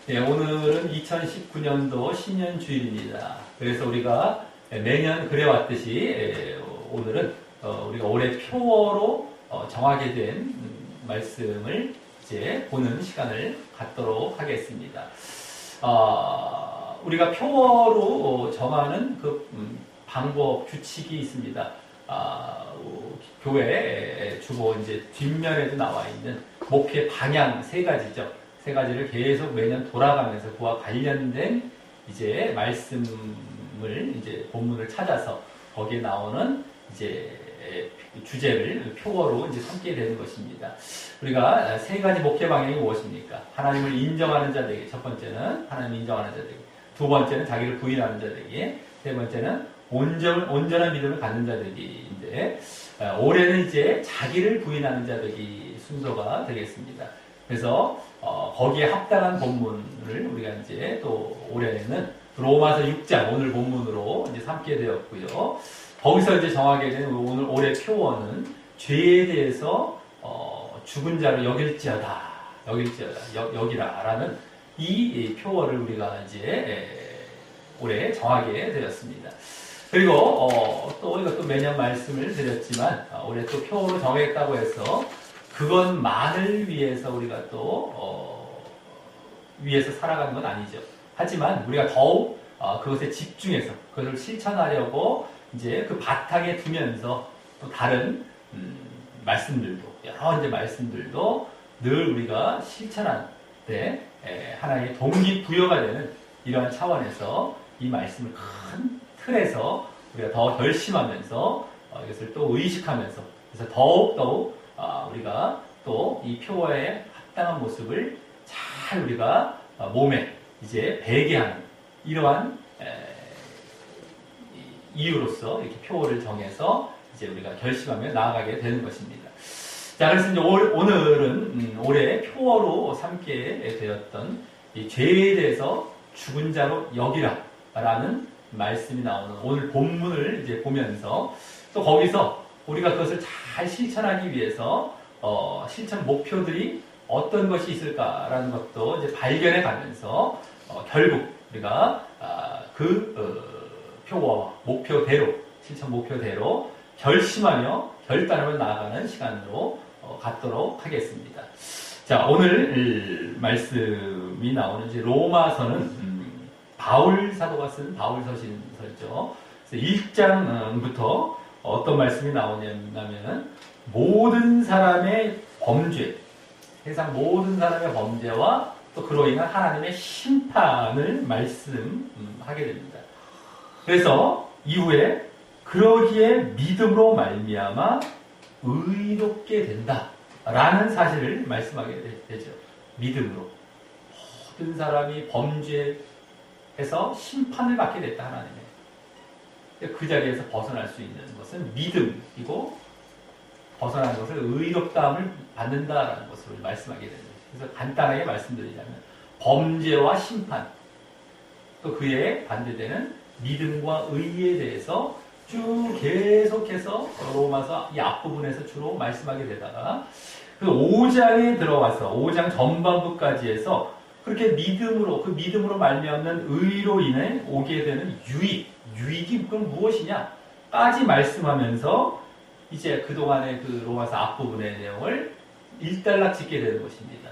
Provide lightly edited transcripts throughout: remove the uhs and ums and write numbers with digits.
네, 오늘은 2019년도 신년 주일입니다. 그래서 우리가 매년 그래왔듯이 오늘은 우리가 올해 표어로 정하게 된 말씀을 이제 보는 시간을 갖도록 하겠습니다. 우리가 표어로 정하는 그 방법, 규칙이 있습니다. 교회 주보 이제 뒷면에도 나와 있는 목표의 방향 세 가지죠. 세 가지를 계속 매년 돌아가면서 그와 관련된 이제 말씀을 이제 본문을 찾아서 거기에 나오는 이제 주제를 표어로 이제 삼게 되는 것입니다. 우리가 세 가지 목표 방향이 무엇입니까? 하나님을 인정하는 자 되기. 첫 번째는 하나님을 인정하는 자 되기. 두 번째는 자기를 부인하는 자 되기. 세 번째는 온전한 믿음을 갖는 자 되기인데, 올해는 이제 자기를 부인하는 자 되기 순서가 되겠습니다. 그래서 거기에 합당한 본문을 우리가 이제 또 올해는 로마서 6장 오늘 본문으로 이제 삼게 되었고요. 거기서 이제 정하게 된 오늘 올해 표어는 죄에 대해서 죽은 자로 여길지어다, 여기라라는 이 표어를 우리가 이제 올해 정하게 되었습니다. 그리고 또 이것도 매년 말씀을 드렸지만 올해 또 표어로 정했다고 해서 그것만을 위해서 우리가 또 위해서 살아가는 건 아니죠. 하지만 우리가 더욱 그것에 집중해서 그것을 실천하려고 이제 그 바탕에 두면서 또 다른 말씀들도 여러 이제 말씀들도 늘 우리가 실천할 때 하나의 동기부여가 되는 이러한 차원에서 이 말씀을 큰 틀에서 우리가 더 결심하면서 이것을 또 의식하면서 그래서 더욱 우리가 또 이 표어의 합당한 모습을 잘 우리가 몸에 이제 배게 하는 이러한 이유로서 이렇게 표어를 정해서 이제 우리가 결심하며 나아가게 되는 것입니다. 자, 그래서 이제 오늘은 올해 표어로 삼게 되었던 이 죄에 대해서 죽은 자로 여기라라는 말씀이 나오는 오늘 본문을 이제 보면서 또 거기서 우리가 그것을 잘 실천하기 위해서 실천 목표들이 어떤 것이 있을까라는 것도 이제 발견해 가면서 결국 우리가 표와 목표대로 실천 목표대로 결심하며 결단하며 나아가는 시간으로 갖도록 하겠습니다. 자, 오늘 말씀이 나오는 이제 로마서는 바울 사도가 쓴 바울 서신서죠. 1장부터 어떤 말씀이 나오냐면 모든 사람의 범죄, 세상 모든 사람의 범죄와 또 그로 인한 하나님의 심판을 말씀하게 됩니다. 그래서 이후에 그러기에 믿음으로 말미암아 의롭게 된다라는 사실을 말씀하게 되죠. 믿음으로 모든 사람이 범죄해서 심판을 받게 됐다 하나님의. 그 자리에서 벗어날 수 있는 것은 믿음이고 벗어나는 것을 의롭다함을 받는다라는 것을 말씀하게 됩니다. 그래서 간단하게 말씀드리자면 범죄와 심판 또 그에 반대되는 믿음과 의에 대해서 쭉 계속해서 로마서 이 앞부분에서 주로 말씀하게 되다가 그 5장에 들어와서 5장 전반부까지 해서 그렇게 그 믿음으로 말미암는 의로 인해 오게 되는 유익이 그럼 무엇이냐까지 말씀하면서 이제 그동안의 그 로마서 앞부분의 내용을 일단락 짓게 되는 것입니다.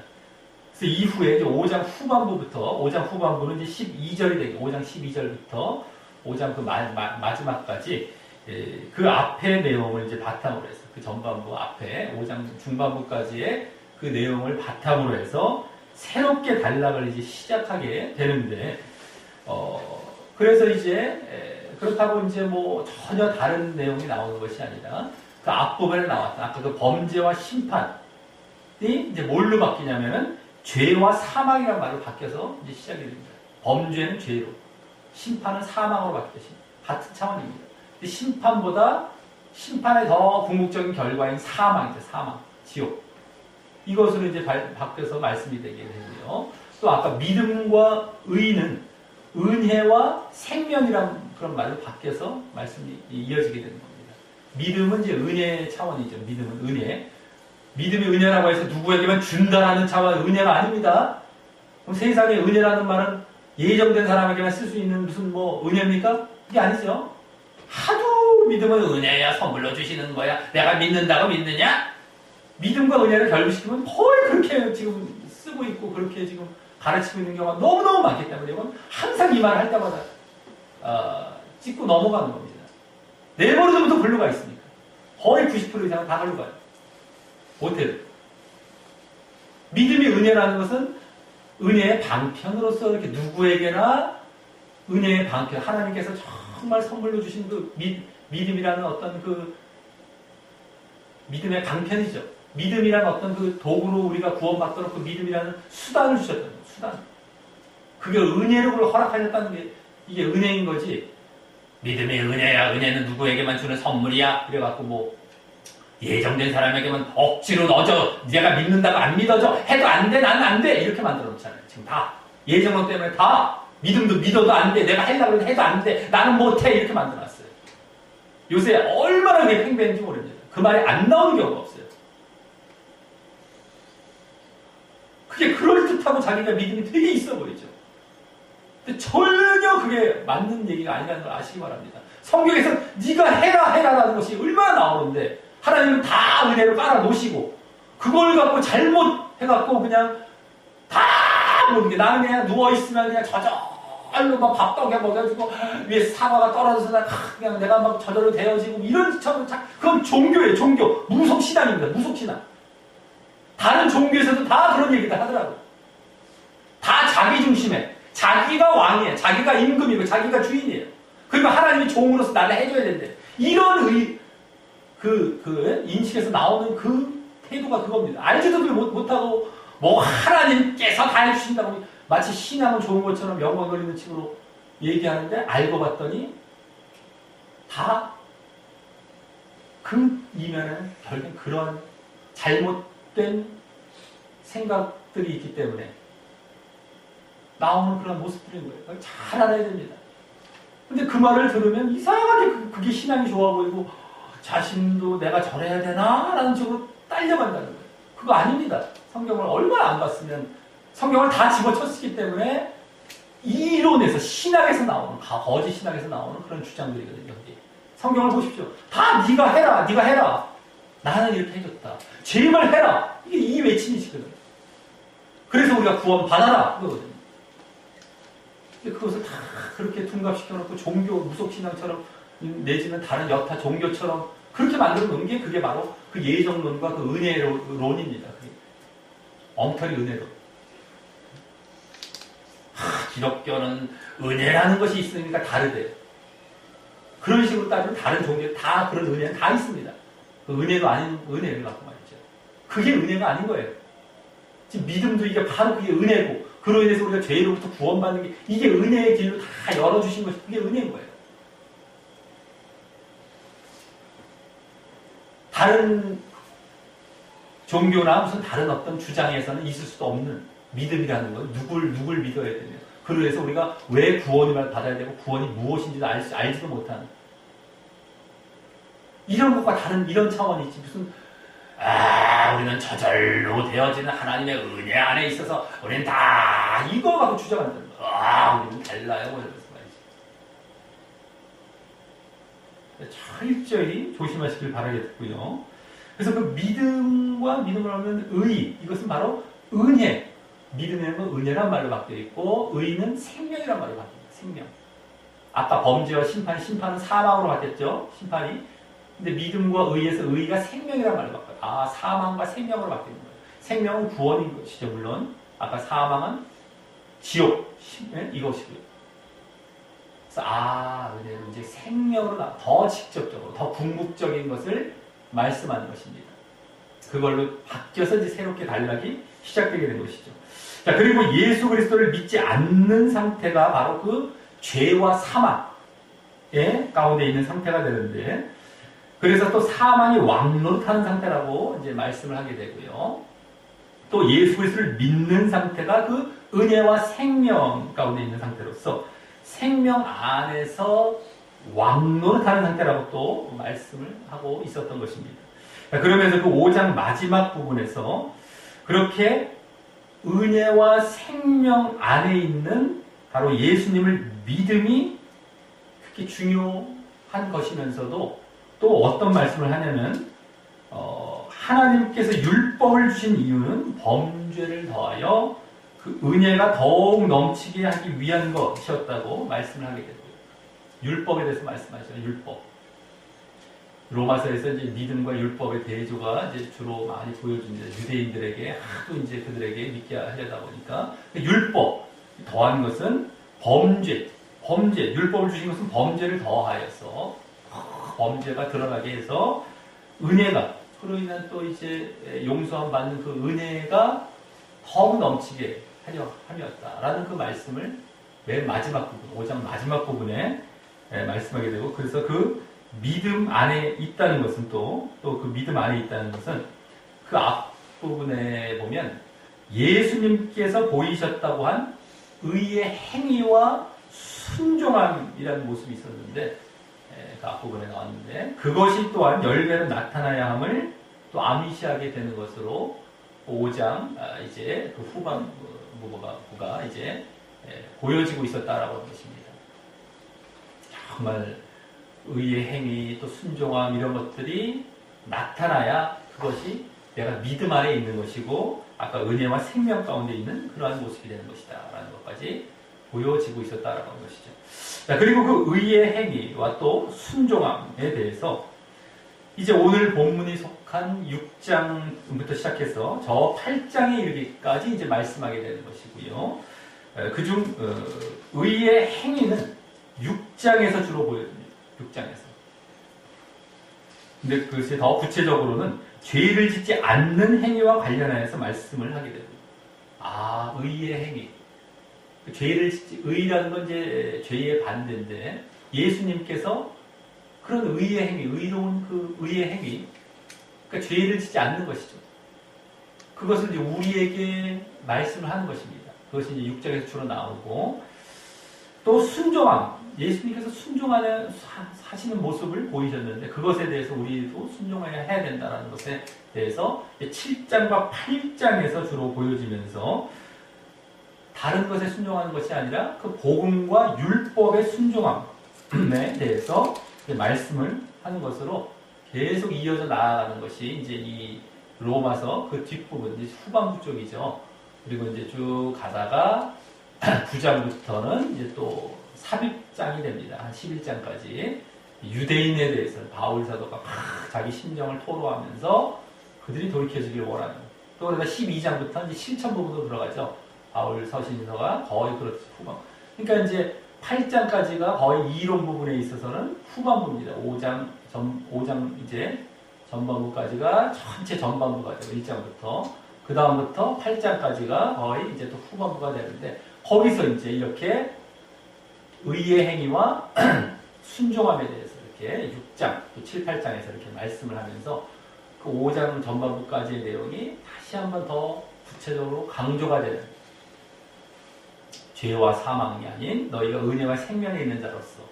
그래서 이후에 이제 5장 후반부는 이제 12절이 되게 5장 12절부터 5장 그 마지막까지 그 앞의 내용을 이제 바탕으로 해서 그 전반부 앞에 5장 중반부까지의 그 내용을 바탕으로 해서 새롭게 단락을 이제 시작하게 되는데 그래서 이제 그렇다고 이제 뭐 전혀 다른 내용이 나오는 것이 아니라 그 앞부분에 나왔던 아까 그 범죄와 심판이 이제 뭘로 바뀌냐면은 죄와 사망이라는 말로 바뀌어서 이제 시작이 됩니다. 범죄는 죄로, 심판은 사망으로 바뀌어서 같은 차원입니다. 근데 심판의 더 궁극적인 결과인 사망이죠. 사망, 지옥. 이것으로 이제 바뀌어서 말씀이 되게 되고요. 또 아까 믿음과 의는 은혜와 생명이라는 그런 말로 바뀌어서 말씀이 이어지게 되는 겁니다. 믿음은 이제 은혜의 차원이죠. 믿음은 은혜. 믿음이 은혜라고 해서 누구에게만 준다라는 차원의 은혜가 아닙니다. 그럼 세상에 은혜라는 말은 예정된 사람에게만 쓸 수 있는 무슨 뭐 은혜입니까? 이게 아니죠. 하도 믿음은 은혜야, 선물로 주시는 거야. 내가 믿는다고 믿느냐? 믿음과 은혜를 결부시키면 거의 그렇게 지금 쓰고 있고 그렇게 지금 가르치고 있는 경우가 너무너무 많기 때문에 이건 항상 이 말을 할 때마다 짚고 넘어가는 겁니다. 내버려두면서 글로가 있으니까. 거의 90% 이상은 다 글로 가요. 못해도. 믿음이 은혜라는 것은 은혜의 방편으로서 이렇게 누구에게나 은혜의 방편, 하나님께서 정말 선물로 주신 그 믿음이라는 어떤 그 믿음의 방편이죠. 믿음이라는 어떤 그 도구로 우리가 구원받도록 그 믿음이라는 수단을 주셨다는 거예요. 수단. 그게 은혜로 그걸 허락하셨다는 게 이게 은혜인 거지. 믿음이 은혜야. 은혜는 누구에게만 주는 선물이야. 그래갖고 뭐 예정된 사람에게만 억지로 넣어줘. 내가 믿는다고 안 믿어줘. 해도 안 돼. 나는 안 돼. 이렇게 만들어 놓잖아요. 지금 다. 예정론 때문에 다. 믿음도 믿어도 안 돼. 내가 하려고 해도 안 돼. 나는 못해. 이렇게 만들어 놨어요. 요새 얼마나 그게 팽배한지 모릅니다. 그 말이 안 나오는 경우가 없어요. 그게 그럴듯하고 자기가 믿음이 되게 있어 보이죠. 근데 전혀 그게 맞는 얘기가 아니라는 걸 아시기 바랍니다. 성경에서 네가 해라라는 것이 얼마나 나오는데 하나님은 다 은혜로 깔아놓으시고 그걸 갖고 잘못해갖고 그냥 다 모든 게 나는 그냥 누워있으면 그냥 저절로 막 밥떡에 먹여주고 위에 사과가 떨어져서 그냥 내가 막 저절로 되어지고 이런 그건 종교예요. 종교. 무속신앙입니다. 무속신앙. 다른 종교에서도 다 그런 얘기를 하더라고요. 다 자기 중심에 자기가 왕이에요. 자기가 임금이고 자기가 주인이에요. 그리고 하나님이 종으로서 나를 해줘야 된대. 이런 인식에서 나오는 그 태도가 그겁니다. 알지도 못하고 뭐 하나님께서 다 해주신다고 마치 신앙은 좋은 것처럼 영광 돌리는 식으로 얘기하는데 알고 봤더니 다 그 이면에는 결국 그런 잘못된 생각들이 있기 때문에 나오는 그런 모습들인 거예요. 그걸 잘 알아야 됩니다. 근데 그 말을 들으면 이상하게 그게 신앙이 좋아 보이고 자신도 내가 저래야 되나? 라는 식으로 딸려간다는 거예요. 그거 아닙니다. 성경을 얼마나 안 봤으면 성경을 다 집어쳤기 때문에 이론에서 신학에서 나오는 거짓 신학에서 나오는 그런 주장들이거든요. 여기. 성경을 보십시오. 다 네가 해라. 네가 해라. 나는 이렇게 해줬다. 제발 해라. 이게 이 외침이시거든요. 그래서 우리가 구원 받아라. 그거거든요. 그것을 다 그렇게 둔갑시켜놓고 종교, 무속신앙처럼 내지는 다른 여타 종교처럼 그렇게 만들어 놓은 게 그게 바로 그 예정론과 그 은혜론입니다. 엉터리 은혜론. 기독교는 은혜라는 것이 있으니까 다르대요. 그런 식으로 따지면 다른 종교에 다 그런 은혜는 다 있습니다. 그 은혜도 아닌 은혜를 갖고 말이죠. 그게 은혜가 아닌 거예요. 지금 믿음도 이게 바로 그게 은혜고 그로 인해서 우리가 죄로부터 구원받는 게 이게 은혜의 길로 다 열어주신 것이 그게 은혜인 거예요. 다른 종교나 무슨 다른 어떤 주장에서는 있을 수도 없는 믿음이라는 건 누굴 믿어야 되냐. 그로 인해서 우리가 왜 구원을 받아야 되고 구원이 무엇인지도 알지도 못하는 이런 것과 다른 이런 차원이 있지. 무슨 우리는 저절로 되어지는 하나님의 은혜 안에 있어서 우리는 다 이거 갖고 주장한다는 거야. 우리는 달라요. 뭐 이러면서 말이지. 철저히 조심하시길 바라겠고요. 그래서 그 믿음과 믿음을 하면 의, 이것은 바로 은혜. 믿음에는 은혜란 말로 바뀌어 있고 의는 생명이란 말로 바뀝니다. 생명. 아까 범죄와 심판은 사망으로 바뀌었죠. 심판이. 근데 믿음과 의에서 의가 생명이란 말로 바뀌어요. 사망과 생명으로 바뀌는 거예요. 생명은 구원인 것이죠. 물론 아까 사망은 지옥, 이것이고요. 그래서 은혜는 이제 생명으로 더 직접적으로 더 궁극적인 것을 말씀하는 것입니다. 그걸로 바뀌어서 이제 새롭게 단락이 시작되게 된 것이죠. 자, 그리고 예수 그리스도를 믿지 않는 상태가 바로 그 죄와 사망의 가운데 있는 상태가 되는데, 그래서 또 사망이 왕노릇하는 상태라고 이제 말씀을 하게 되고요. 또 예수 그리스도를 믿는 상태가 그 은혜와 생명 가운데 있는 상태로서 생명 안에서 왕노릇하는 상태라고 또 말씀을 하고 있었던 것입니다. 자, 그러면서 그 5장 마지막 부분에서 그렇게 은혜와 생명 안에 있는 바로 예수님을 믿음이 특히 중요한 것이면서도 또 어떤 말씀을 하냐면 하나님께서 율법을 주신 이유는 범죄를 더하여 그 은혜가 더욱 넘치게 하기 위한 것이었다고 말씀을 하게 되고요. 율법에 대해서 말씀하죠. 율법. 로마서에서 이제 믿음과 율법의 대조가 이제 주로 많이 보여줍니다. 유대인들에게 하도 이제 그들에게 믿게 하려다 보니까 율법 더한 것은 범죄. 율법을 주신 것은 범죄를 더하여서 범죄가 드러나게 해서 은혜가 그로 인한 또 이제 용서함 받는 그 은혜가 더욱 넘치게 하려 함이었다라는 그 말씀을 맨 마지막 부분, 5장 마지막 부분에 말씀하게 되고, 그래서 그 믿음 안에 있다는 것은 또 그 믿음 안에 있다는 것은 그 앞부분에 보면 예수님께서 보이셨다고 한 의의 행위와 순종함이라는 모습이 있었는데, 그 앞부분에 나왔는데, 그것이 또한 열매로 나타나야 함을 또 암시하게 되는 것으로 5장 이제 그 후반부가 이제 보여지고 있었다라고 하는 것입니다. 정말 의의 행위 또 순종함 이런 것들이 나타나야 그것이 내가 믿음 안에 있는 것이고 아까 은혜와 생명 가운데 있는 그러한 모습이 되는 것이다 라는 것까지 보여지고 있었다라고 하는 것이죠. 자, 그리고 그 의의 행위와 또 순종함에 대해서 이제 오늘 본문이 속한 6장부터 시작해서 저 8장에 이르기까지 이제 말씀하게 되는 것이고요. 그중 의의 행위는 6장에서 주로 보여집니다. 6장에서. 근데 그것이 더 구체적으로는 죄를 짓지 않는 행위와 관련하여서 말씀을 하게 됩니다. 아, 의의 행위. 죄를 짓지, 의라는 건 이제 죄의 반대인데 예수님께서 그런 의의 행위, 의로운 그 의의 행위, 그러니까 죄를 짓지 않는 것이죠. 그것을 이제 우리에게 말씀을 하는 것입니다. 그것이 이제 6장에서 주로 나오고, 또 순종함, 예수님께서 순종하는 하시는 모습을 보이셨는데 그것에 대해서 우리도 순종해야 된다는 것에 대해서 7장과 8장에서 주로 보여지면서 다른 것에 순종하는 것이 아니라 그 복음과 율법의 순종함에 대해서 말씀을 하는 것으로 계속 이어져 나아가는 것이 이제 이 로마서 그 뒷부분, 이제 후반부 쪽이죠. 그리고 이제 쭉 가다가 9장부터는 이제 또 삽입장이 됩니다. 한 11장까지. 유대인에 대해서 바울 사도가 막 자기 심정을 토로하면서 그들이 돌이켜주길 원하는. 또 그러다 12장부터 이제 실천 부분으로 들어가죠. 바울 서신서가 거의 그렇죠. 후반. 그러니까 이제 8장까지가 거의 이론 부분에 있어서는 후반부입니다. 5장 이제 전반부까지가 전체 전반부가 되고 1장부터 그 다음부터 8장까지가 거의 이제 또 후반부가 되는데 거기서 이제 이렇게 의의 행위와 순종함에 대해서 이렇게 6장, 또 7, 8장에서 이렇게 말씀을 하면서 그 5장 전반부까지의 내용이 다시 한번 더 구체적으로 강조가 되는 죄와 사망이 아닌 너희가 은혜와 생명에 있는 자로서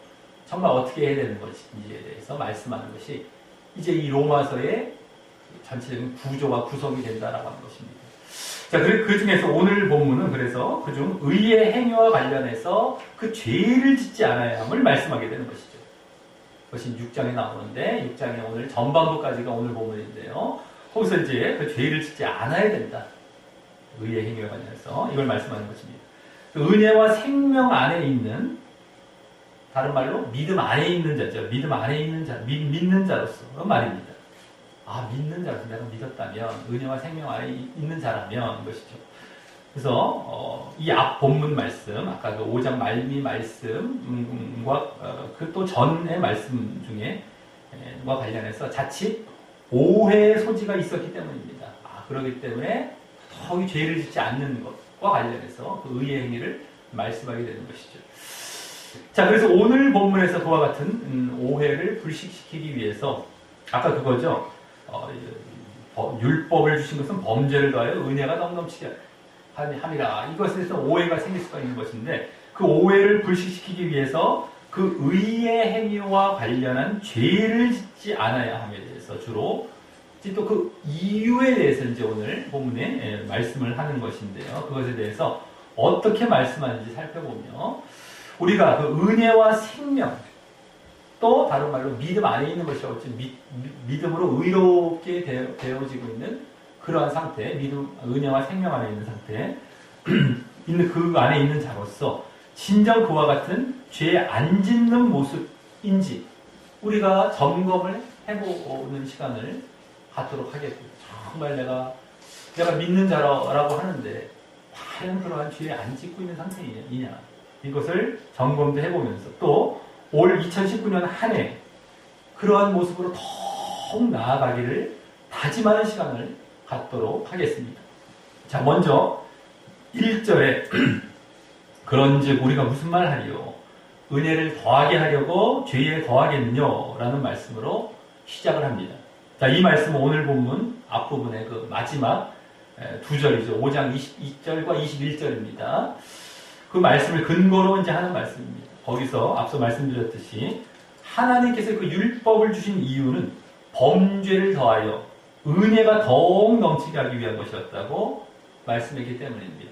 정말 어떻게 해야 되는 것인지에 대해서 말씀하는 것이 이제 이 로마서의 전체적인 구조와 구성이 된다라고 하는 것입니다. 자, 그 중에서 오늘 본문은 그래서 그중 의의 행위와 관련해서 그 죄를 짓지 않아야 함을 말씀하게 되는 것이죠. 그것이 6장에 나오는데 6장의 오늘 전반부까지가 오늘 본문인데요. 거기서 이제 그 죄를 짓지 않아야 된다. 의의 행위와 관련해서 이걸 말씀하는 것입니다. 그 은혜와 생명 안에 있는, 다른 말로 믿음 안에 있는 자죠. 믿음 안에 있는 자, 믿는 자로서 그런 말입니다. 아, 믿는 자로서 내가 믿었다면, 은혜와 생명 안에 있는 자라면 것이죠. 그래서 이 앞 본문 말씀, 아까 그 5장 말미 말씀과 그 또 전의 말씀 중에 과 관련해서 자칫 오해의 소지가 있었기 때문입니다. 아, 그렇기 때문에 더욱 죄를 짓지 않는 것과 관련해서 그 의의 행위를 말씀하게 되는 것이죠. 자, 그래서 오늘 본문에서 그와 같은 오해를 불식시키기 위해서 아까 그거죠. 율법을 주신 것은 범죄를 더하여 은혜가 넘치게 함이라. 이것에 대해서 오해가 생길 수가 있는 것인데 그 오해를 불식시키기 위해서 그 의의 행위와 관련한 죄를 짓지 않아야 함에 대해서 주로 이제 또 그 이유에 대해서 이제 오늘 본문에 말씀을 하는 것인데요. 그것에 대해서 어떻게 말씀하는지 살펴보며 우리가 그 은혜와 생명, 또 다른 말로 믿음 안에 있는 것이 어찌 믿음으로 의롭게 되어지고 있는 그러한 상태, 은혜와 생명 안에 있는 상태, 있는 그 안에 있는 자로서 진정 그와 같은 죄에 안 짓는 모습인지 우리가 점검을 해보는 시간을 갖도록 하겠고요. 정말 내가 믿는 자라고 하는데 과연 그러한 죄에 안 짓고 있는 상태이냐 이것을 점검도 해보면서 또 올 2019년 한 해 그러한 모습으로 더욱 나아가기를 다짐하는 시간을 갖도록 하겠습니다. 자, 먼저 1절에 그런즉 우리가 무슨 말 하리요? 은혜를 더하게 하려고 죄에 더하겠느냐? 라는 말씀으로 시작을 합니다. 자, 이 말씀은 오늘 본문 앞부분의 그 마지막 두 절이죠. 5장 22절과 21절입니다. 그 말씀을 근거로 이제 하는 말씀입니다. 거기서 앞서 말씀드렸듯이 하나님께서 그 율법을 주신 이유는 범죄를 더하여 은혜가 더욱 넘치게 하기 위한 것이었다고 말씀했기 때문입니다.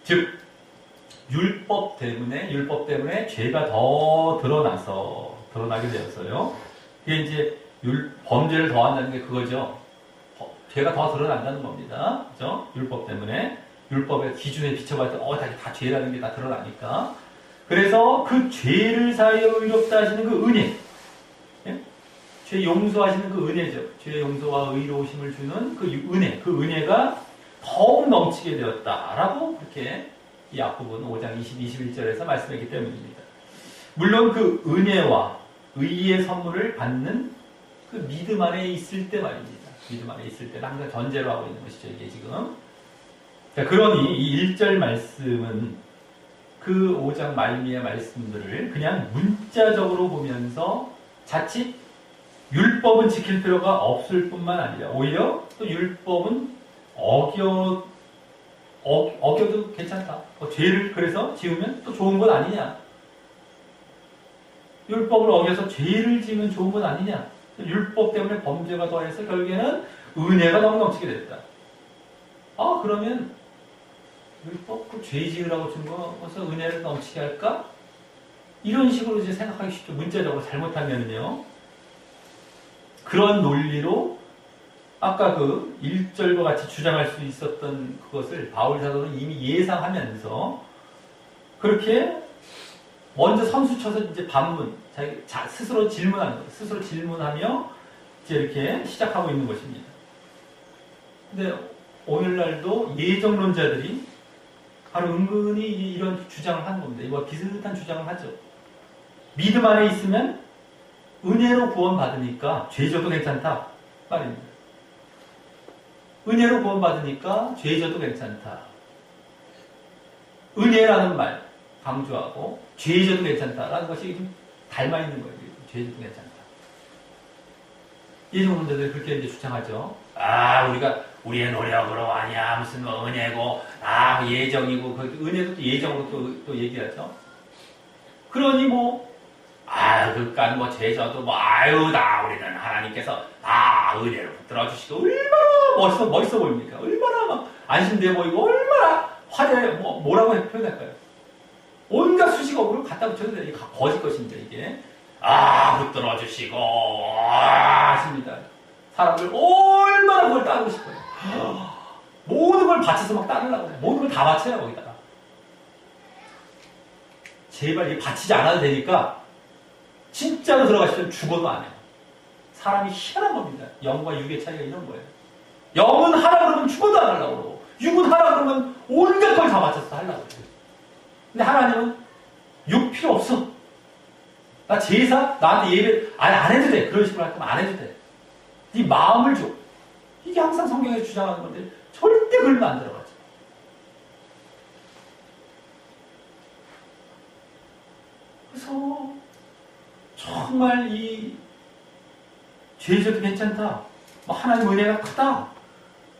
즉 율법 때문에 죄가 더 드러나게 되어서요. 그게 이제 범죄를 더한다는 게 그거죠. 죄가 더 드러난다는 겁니다. 그죠? 율법 때문에 율법의 기준에 비춰봤을 때 다 죄라는 게 다 드러나니까. 그래서 그 죄를 사하여 의롭다 하시는 그 은혜, 예? 죄 용서하시는 그 은혜죠. 죄 용서와 의로우심을 주는 그 은혜, 그 은혜가 더욱 넘치게 되었다라고 그렇게 이 앞부분 5장 21절에서 말씀했기 때문입니다. 물론 그 은혜와 의의 선물을 받는 그 믿음 안에 있을 때 말입니다. 믿음 안에 있을 때 항상 전제로 하고 있는 것이죠. 이게 지금. 자, 그러니 이 1절 말씀은 그 5장 말미의 말씀들을 그냥 문자적으로 보면서 자칫 율법은 지킬 필요가 없을 뿐만 아니라 오히려 또 율법은 어겨도 괜찮다. 죄를 그래서 지으면 또 좋은 건 아니냐. 율법을 어겨서 죄를 지으면 좋은 건 아니냐. 율법 때문에 범죄가 더해서 결국에는 은혜가 너무 넘치게 됐다. 그러면 율법 그 죄 지으라고 준 거서 은혜를 넘치게 할까? 이런 식으로 이제 생각하기 쉽죠. 문자적으로 잘못하면요. 그런 논리로 아까 그 1절과 같이 주장할 수 있었던 그것을 바울 사도는 이미 예상하면서 그렇게 먼저 선수 쳐서 이제 반문, 스스로 질문하는 거예요. 스스로 질문하며 이제 이렇게 시작하고 있는 것입니다. 근데 오늘날도 예정론자들이 바로 은근히 이런 주장을 하는 겁니다. 이와 비슷한 주장을 하죠. 믿음 안에 있으면 은혜로 구원받으니까 죄 져도 괜찮다 말입니다. 은혜로 구원받으니까 죄 져도 괜찮다. 은혜라는 말 강조하고 죄 져도 괜찮다라는 것이 닮아 있는 거예요. 죄 져도 괜찮다. 예정론자들이 그렇게 이제 주장하죠. 우리가 우리의 노력으로 아니야 무슨 은혜고 예정이고 그 은혜도 또 예정으로 또 얘기하죠. 그러니 그니까 죄져도 우리는 하나님께서 은혜로 붙들어 주시고 얼마나 멋있어 보입니까? 얼마나 막 안심돼 보이고 얼마나 화려해 뭐라고 표현할까요? 온갖 수식어로 갖다 붙여도 돼. 이게 거짓 것입니다. 이게 붙들어 주시고 하십니다. 사람들 얼마나 그걸 따르고 싶어요. 모든 걸 바쳐서 막 따르려고 해요. 모든 걸 다 바쳐요 거기다가. 제발 이 바치지 않아도 되니까 진짜로 들어가시면 죽어도 안 해요. 사람이 희한한 겁니다. 영과 육의 차이가 이런 거예요. 영은 하라 그러면 죽어도 안 하려고 그러고 육은 하라 그러면 온갖 걸 다 바쳐서 하려고 그래요. 근데 하나님은 육 필요 없어. 나 제사 나한테 예배 안 해도 돼. 그런 식으로 할 거면 안 해도 돼. 네 마음을 줘. 이게 항상 성경에 주장하는 건데 절대 그걸로 안 들어가죠. 그래서 정말 이 죄져도 괜찮다. 하나님 은혜가 크다.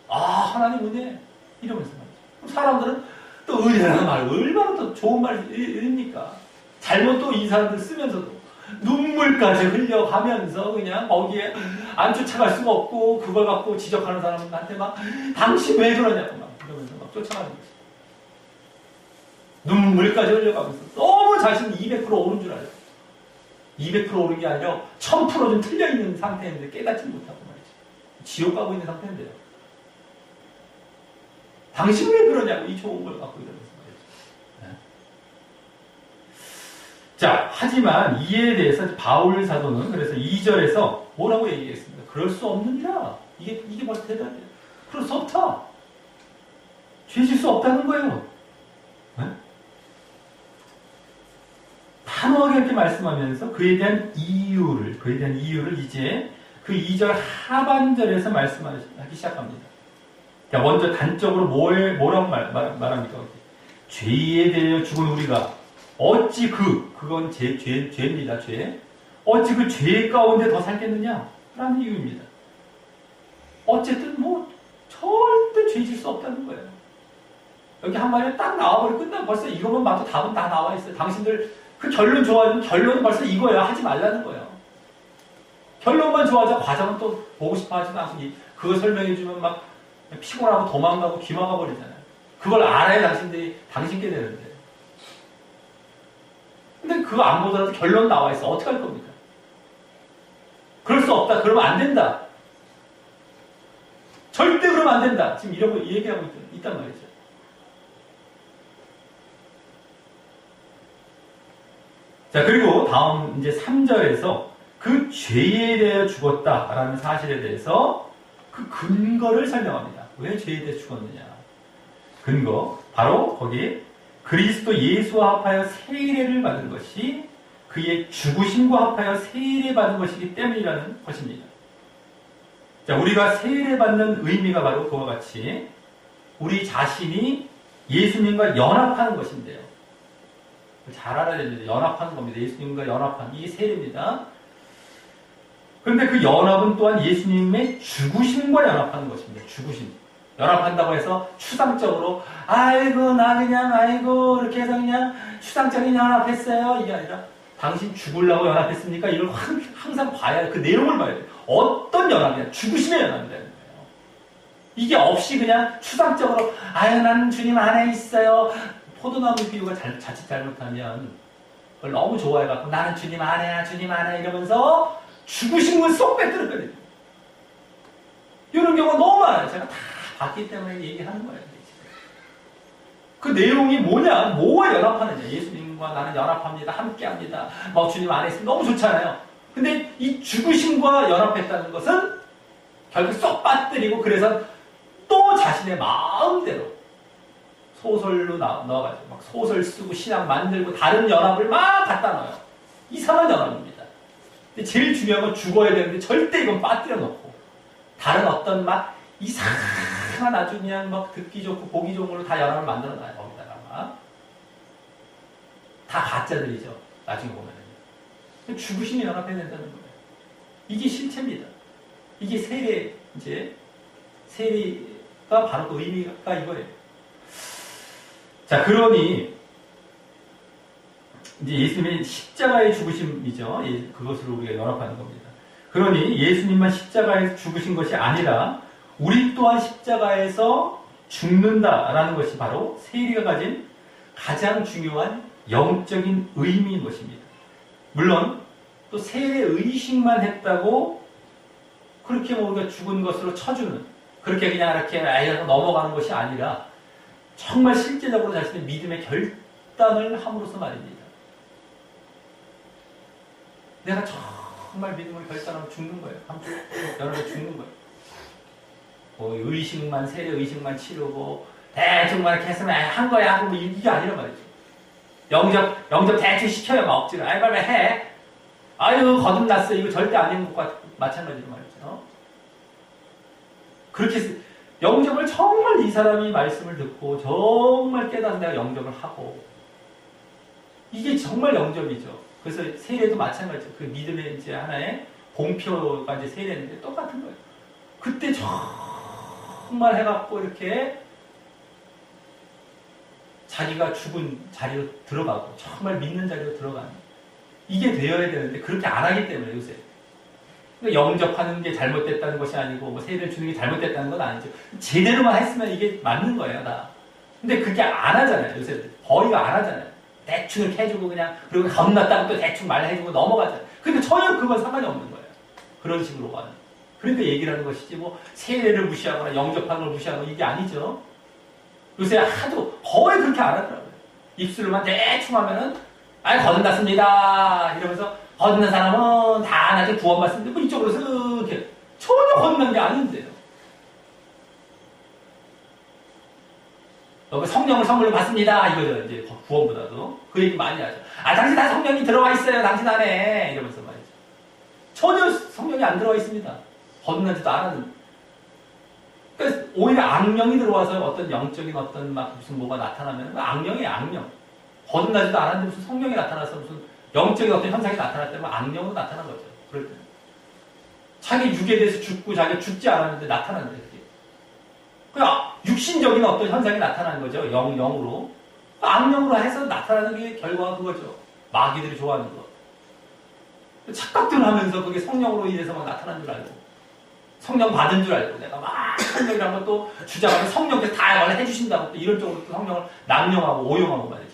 하나님 은혜 이러면서 말이죠. 사람들은 또 은혜라는 말 얼마나 또 좋은 말입니까? 잘못 또 이 사람들 쓰면서도 눈물까지 흘려가면서 그냥 거기에 안 쫓아갈 수가 없고 그걸 갖고 지적하는 사람한테 막 당신 왜 그러냐고 막 이러면서 막 쫓아가는 거지. 눈물까지 흘려가면서 너무 자신이 200% 오른 줄 알아요. 200% 오른 게 아니라 1000% 좀 틀려있는 상태인데 깨닫지 못하고 말이지. 지옥 가고 있는 상태인데요. 당신 왜 그러냐고 이 좋은 걸 갖고 이러면서 말이죠. 네. 자, 하지만 이에 대해서 바울 사도는 그래서 2절에서 뭐라고 얘기했습니까? 그럴 수 없느니라. 이게 바로 대답이에요. 그럴 수 없다. 죄질 수 없다는 거예요. 네? 단호하게 이렇게 말씀하면서 그에 대한 이유를 이제 그 2절 하반절에서 말씀하기 시작합니다. 자, 먼저 단적으로 뭐라고 말합니까? 죄에 대해 죽은 우리가 어찌 그건 죄입니다, 죄. 어찌 그 죄 가운데 더 살겠느냐? 라는 이유입니다. 어쨌든 절대 죄질 수 없다는 거예요. 여기 한 마디에 딱 나와버리고 끝나면 벌써 이것만 봐도 답은 다 나와 있어요. 당신들 그 결론 좋아하면 결론은 벌써 이거야. 하지 말라는 거예요. 결론만 좋아하자 과정은 또 보고 싶어 하지도 않고 그거 설명해주면 막 피곤하고 도망가고 기망가 버리잖아요. 그걸 알아야 당신께 되는데. 근데 그거 안 보더라도 결론 나와 있어. 어떻게 할 겁니까? 그럴 수 없다. 그러면 안 된다. 절대 그러면 안 된다. 지금 이러고 얘기하고 있단 말이죠. 자, 그리고 다음 이제 3절에서 그 죄에 대해 죽었다라는 사실에 대해서 그 근거를 설명합니다. 왜 죄에 대해 죽었느냐? 근거, 바로 거기에 그리스도 예수와 합하여 세례를 받은 것이 그의 죽으심과 합하여 세례 받은 것이기 때문이라는 것입니다. 자, 우리가 세례 받는 의미가 바로 그와 같이 우리 자신이 예수님과 연합하는 것인데요. 잘 알아야 됩니다. 연합하는 겁니다. 예수님과 연합하는 이게 세례입니다. 그런데 그 연합은 또한 예수님의 죽으심과 연합하는 것입니다. 죽으심. 연합한다고 해서 추상적으로 아이고 나 그냥 아이고 이렇게 해서 그냥 추상적인 연합했어요. 이게 아니라 당신 죽으려고 연합했습니까? 이걸 항상 봐야 그 내용을 봐야 돼요. 어떤 연합이냐? 죽으심의 연합이라는 거예요. 이게 없이 그냥 추상적으로 아유 나는 주님 안에 있어요. 포도나무 비유가 자칫 잘못하면 그걸 너무 좋아해갖고 나는 주님 안에야 주님 안에 이러면서 죽으신 분 쏙 빼뜨렸거든요. 이런 경우가 너무 많아요. 제가 다 봤기 때문에 얘기하는 거예요. 그 내용이 뭐냐? 뭐와 연합하느냐? 예수님과 나는 연합합니다. 함께합니다. 주님 안에 있으면 너무 좋잖아요. 근데 이 죽으심과 연합했다는 것은 결국 쏙 빠뜨리고 그래서 또 자신의 마음대로 소설로 넣어가지고 막 소설 쓰고 신앙 만들고 다른 연합을 막 갖다 넣어요. 이상한 연합입니다. 근데 제일 중요한 건 죽어야 되는데 절대 이건 빠뜨려 놓고 다른 어떤 막 이상한 아주 그냥 막 듣기 좋고 보기 좋은 걸로 다 연합을 만들어 놔요. 거기다가 막. 다 가짜들이죠. 나중에 보면은. 죽으심이 연합해야 된다는 거예요. 이게 실체입니다. 이게 세례가 바로 그 의미가 이거예요. 자, 그러니 이제 예수님의 십자가의 죽으심이죠. 그것으로 우리가 연합하는 겁니다. 그러니 예수님만 십자가에서 죽으신 것이 아니라 우리 또한 십자가에서 죽는다라는 것이 바로 세례가 가진 가장 중요한 영적인 의미인 것입니다. 물론 또 세례 의식만 했다고 그렇게 우리가 죽은 것으로 쳐주는 그렇게 그냥 이렇게 넘어가는 것이 아니라 정말 실제적으로 자신의 믿음의 결단을 함으로써 말입니다. 내가 정말 믿음을 결단하면 죽는 거예요. 여러분 죽는 거예요. 의식만 세례 의식만 치르고 대충 막 이렇게 했으면 한 거야 하고 이게 아니라 말이죠. 영접 대충 시켜요. 막 억지로 빨리 해. 아유 거듭났어. 이거 절대 아닌 것과 마찬가지로 말이죠. 그렇게 영접을 정말 이 사람이 말씀을 듣고 정말 깨달은 내가 영접을 하고 이게 정말 영접이죠. 그래서 세례도 마찬가지죠. 그 믿음의 이제 하나의 공표가 이제 세례인데 똑같은 거예요. 그때 정말 해갖고 이렇게 자기가 죽은 자리로 들어가고 정말 믿는 자리로 들어가는 이게 되어야 되는데 그렇게 안 하기 때문에 요새. 그러니까 영접하는 게 잘못됐다는 것이 아니고 뭐 세례를 주는 게 잘못됐다는 건 아니죠. 제대로만 했으면 이게 맞는 거예요, 다. 근데 그게 안 하잖아요, 요새. 거의가 안 하잖아요. 대충 이렇게 해주고 그냥 그리고 겁났다고 또 대충 말해주고 넘어가잖아요. 근데 전혀 그건 상관이 없는 거예요. 그런 식으로 가는. 그러니까 얘기를 하는 것이지 뭐 세례를 무시하거나 영접하는 걸 무시하거나 이게 아니죠. 요새 하도 거의 그렇게 안 하더라고요. 입술로만 대충 하면은 거듭났습니다 이러면서 거듭난 사람은 다 나중에 구원받습니다. 뭐 이쪽으로 쓱 이렇게 전혀 거듭난 게 아닌데요. 성령을 선물로 받습니다 이거죠. 이제 구원보다도 그 얘기 많이 하죠. 당신 다 성령이 들어와 있어요. 당신 안에 이러면서 말이죠. 전혀 성령이 안 들어와 있습니다. 거듭나지도 않았는데. 그러니까 오히려 악령이 들어와서 어떤 영적인 어떤 막 무슨 뭐가 나타나면 악령이에요, 악령. 거듭나지도 않았는데 무슨 성령이 나타나서 무슨 영적인 어떤 현상이 나타났다면 악령으로 나타난 거죠. 그럴 때. 자기 육에 대해서 죽고 자기가 죽지 않았는데 나타났는데 그게. 그냥 육신적인 어떤 현상이 나타나는 거죠. 영으로. 악령으로 해서 나타나는 게 결과가 그거죠. 마귀들이 좋아하는 거. 착각들 하면서 그게 성령으로 인해서 막 나타난 줄 알고. 성령 받은 줄 알고 내가 막 성령이라는 것도 주장하면 성령께서 다 해주신다고 또 이런 쪽으로 또 성령을 남용하고 오용하고 말이죠.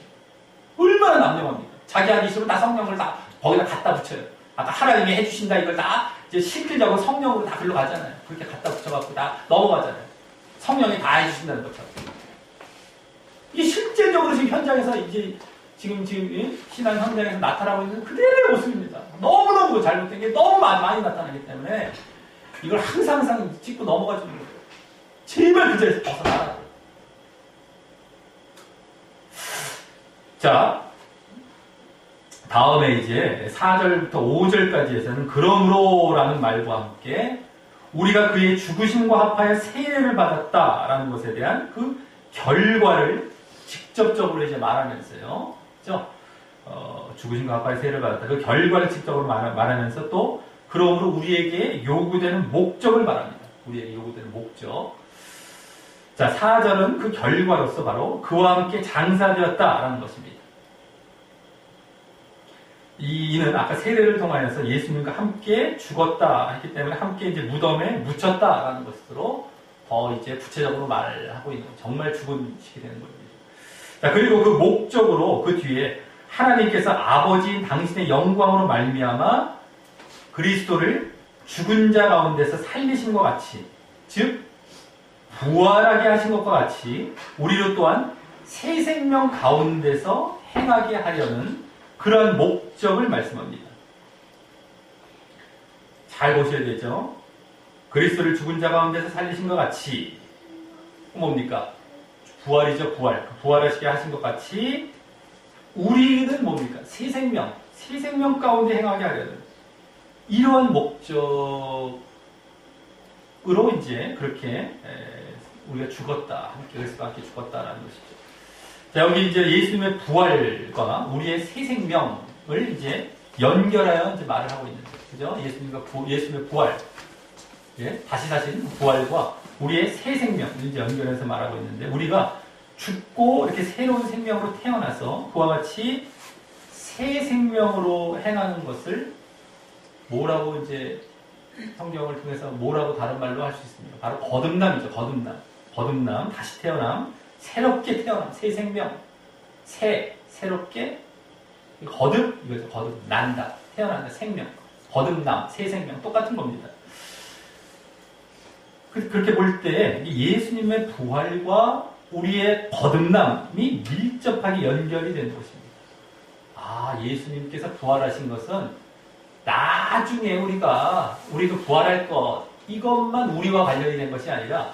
얼마나 남용합니까? 자기 하기 싫으면 다 성령을 다 거기다 갖다 붙여요. 아까 하나님이 해주신다 이걸 다 이제 실질적으로 성령으로 다 글로 가잖아요. 그렇게 갖다 붙여갖고 다 넘어가잖아요. 성령이 다 해주신다는 것처럼. 이게 실제적으로 지금 현장에서 이제 지금 신앙 현장에서 나타나고 있는 그대로의 모습입니다. 너무너무 잘못된 게 너무 많이 나타나기 때문에 이걸 항상 찍고 넘어가주는 거예요. 제발 그 자리에서 벗어나라. 자, 다음에 이제 4절부터 5절까지에서는 그러므로라는 말과 함께 우리가 그의 죽으심과 합하여 세례를 받았다라는 것에 대한 그 결과를 직접적으로 이제 말하면서요. 그죠? 죽으심과 합하여 세례를 받았다. 그 결과를 직접적으로 말하면서 또 그러므로 우리에게 요구되는 목적을 말합니다. 우리에게 요구되는 목적. 자, 4절은 그 결과로서 바로 그와 함께 장사되었다라는 것입니다. 이는 아까 세례를 통하여서 예수님과 함께 죽었다 했기 때문에 함께 이제 무덤에 묻혔다라는 것으로 더 이제 구체적으로 말하고 있는 거예요. 정말 죽은 식이 되는 겁니다. 자, 그리고 그 목적으로 그 뒤에 하나님께서 아버지인 당신의 영광으로 말미암아 그리스도를 죽은 자 가운데서 살리신 것 같이, 즉 부활하게 하신 것과 같이 우리로 또한 새 생명 가운데서 행하게 하려는 그러한 목적을 말씀합니다. 잘 보셔야 되죠. 그리스도를 죽은 자 가운데서 살리신 것 같이 뭡니까? 부활이죠. 부활하시게 하신 것 같이 우리는 뭡니까? 새 생명 가운데 행하게 하려는 이러한 목적으로 이제 그렇게 우리가 죽었다. 그리스도와 함께 죽었다라는 것이죠. 자, 여기 이제 예수님의 부활과 우리의 새 생명을 이제 연결하여 이제 말을 하고 있는데, 그죠? 예수님의 부활, 예? 다시 사신 부활과 우리의 새 생명을 이제 연결해서 말하고 있는데, 우리가 죽고 이렇게 새로운 생명으로 태어나서 그와 같이 새 생명으로 행하는 것을 뭐라고 이제 성경을 통해서 뭐라고 다른 말로 할 수 있습니다. 바로 거듭남이죠. 거듭남, 다시 태어남, 새롭게 태어남, 새 생명, 새롭게 이거죠. 난다, 태어난다, 생명, 거듭남, 새 생명, 똑같은 겁니다. 그렇게 볼 때 예수님의 부활과 우리의 거듭남이 밀접하게 연결이 되는 것입니다. 예수님께서 부활하신 것은 나중에 우리도 부활할 것, 이것만 우리와 관련이 된 것이 아니라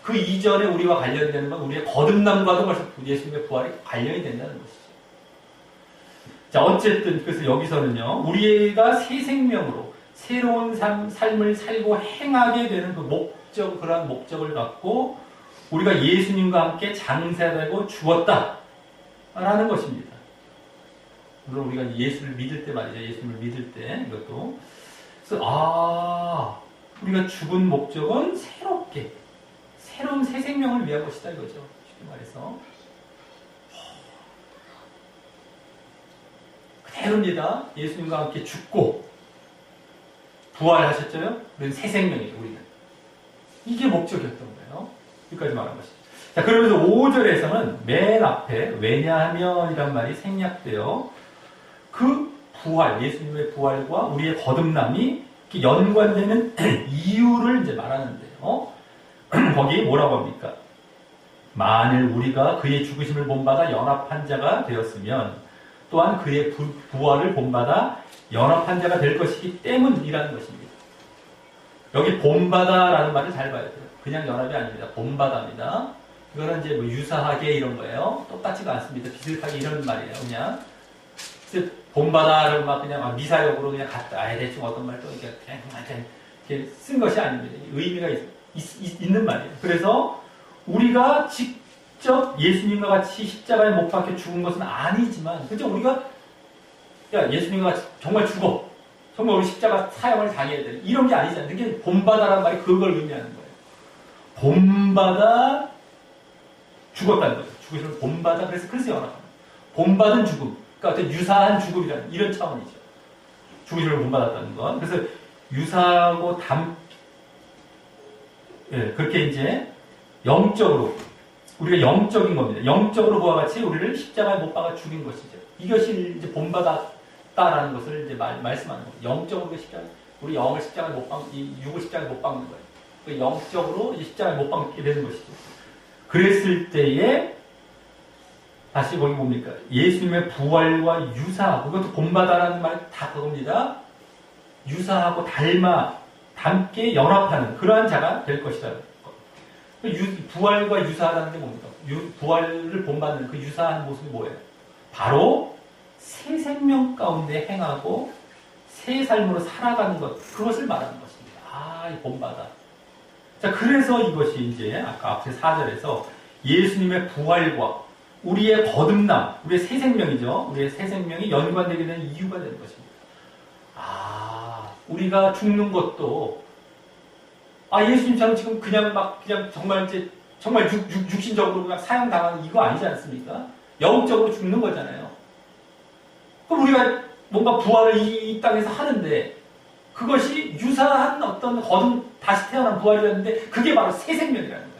그 이전에 우리와 관련되는 건 우리의 거듭남과도 벌써 예수님의 부활이 관련이 된다는 것이죠. 자, 어쨌든 그래서 여기서는요, 우리가 새 생명으로 새로운 삶을 살고 행하게 되는 그 목적, 그러한 목적을 갖고 우리가 예수님과 함께 장사되고 죽었다라는 것입니다. 물론 우리가 예수를 믿을 때 말이죠. 예수님을 믿을 때 이것도. 그래서 우리가 죽은 목적은 새로운 새 생명을 위한 것이다 이거죠. 쉽게 말해서 그대로입니다. 예수님과 함께 죽고 부활하셨죠? 우리는 새 생명이죠, 우리는. 이게 목적이었던 거예요. 여기까지 말한 것이죠. 자, 그러면서 5절에서는 맨 앞에 왜냐하면이란 말이 생략되어 그 부활, 예수님의 부활과 우리의 거듭남이 연관되는 이유를 이제 말하는데요. 거기 뭐라고 합니까? 만일 우리가 그의 죽으심을 본받아 연합한 자가 되었으면 또한 그의 부활을 본받아 연합한 자가 될 것이기 때문이라는 것입니다. 여기 본받아라는 말을 잘 봐야 돼요. 그냥 연합이 아닙니다. 본받아입니다. 이거는 이제 뭐 유사하게 이런 거예요. 똑같지가 않습니다. 비슷하게 이런 말이에요. 그냥 본받아를 막 그냥 미사역으로 그냥 갖다 대충 어떤 말도 이렇게 쓴 것이 아닙니다. 의미가 있는 말이에요. 그래서 우리가 직접 예수님과 같이 십자가에 못 박혀 죽은 것은 아니지만, 그죠? 우리가 야 예수님과 같이 정말 죽어, 정말 우리 십자가 사형을 당해야 돼, 이런 게 아니잖아요. 이게 본받아라는 말이 그걸 의미하는 거예요. 본받아 죽었다는 거죠. 죽으심을 본받아. 그래서 연합합니다. 본받은 죽음, 그러니까 어떤 유사한 죽음이라는 이런 차원이죠. 죽으심을 본받았다는 건. 그래서 유사하고 그렇게 이제 영적으로, 우리가 영적인 겁니다. 영적으로 그와 같이 우리를 십자가에 못 박아 죽인 것이죠. 이것이 이제 본받았다라는 것을 이제 말씀하는 거예요. 영적으로 우리 영을 십자가에 못 박는, 이 육을 십자가에 못 박는 거예요. 그 영적으로 십자가에 못 박게 되는 것이죠. 그랬을 때에 다시 거기 뭡니까? 예수님의 부활과 유사하고, 그것도 본받아라는 말이 다 그겁니다. 유사하고 닮게 연합하는 그러한 자가 될 것이다. 부활과 유사하다는 게 뭡니까? 부활을 본받는 그 유사한 모습이 뭐예요? 바로 새 생명 가운데 행하고 새 삶으로 살아가는 것, 그것을 말하는 것입니다. 이 본받아. 자, 그래서 이것이 이제 아까 앞에 4절에서 예수님의 부활과 우리의 거듭남, 우리의 새 생명이죠. 우리의 새 생명이 연관되게 되는 이유가 되는 것입니다. 우리가 죽는 것도 예수님처럼 지금 그냥 정말 이제 정말 육신적으로 그냥 사형당하는 이거 아니지 않습니까? 영적으로 죽는 거잖아요. 그럼 우리가 뭔가 부활을 이 땅에서 하는데 그것이 유사한 어떤 다시 태어난 부활이었는데 그게 바로 새 생명이라는 거예요.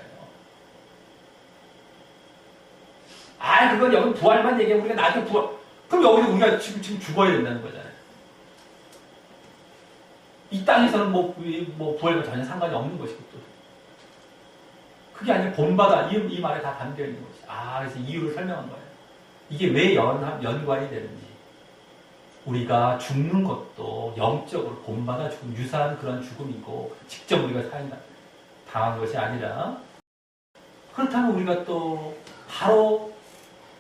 그건 여기 부활만 얘기하면 우리가 나중에 부활. 그럼 여기서 우리가 지금 죽어야 된다는 거잖아요. 이 땅에서는 뭐 부활과 전혀 상관이 없는 것이고 또. 그게 아니라 본받아. 이 말에 다 담겨 있는 것이. 그래서 이유를 설명한 거예요. 이게 왜 연관이 되는지. 우리가 죽는 것도 영적으로 본받아 죽음, 유사한 그런 죽음이고, 직접 우리가 당한 것이 아니라, 그렇다면 우리가 또 바로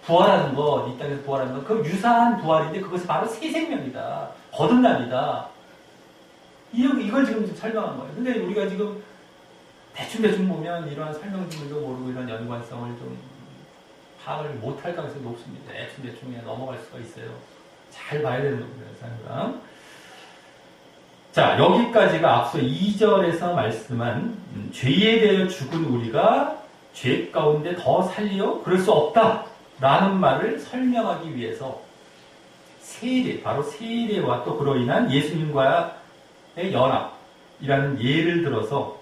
부활하는 것, 이 땅에서 부활하는 것, 그 유사한 부활인데 그것이 바로 새 생명이다. 거듭남이다. 이걸 지금 설명한 거예요. 근데 우리가 지금 대충 보면 이러한 설명들도 모르고 이런 연관성을 좀 파악을 못할 가능성이 높습니다. 대충 그냥 넘어갈 수가 있어요. 잘 봐야 되는 겁니다. 사실은. 자, 여기까지가 앞서 2절에서 말씀한 죄에 대해 죽은 우리가 죄 가운데 더 살려 그럴 수 없다 라는 말을 설명하기 위해서 세례, 바로 세례와 또 그로 인한 예수님과의 연합이라는 예를 들어서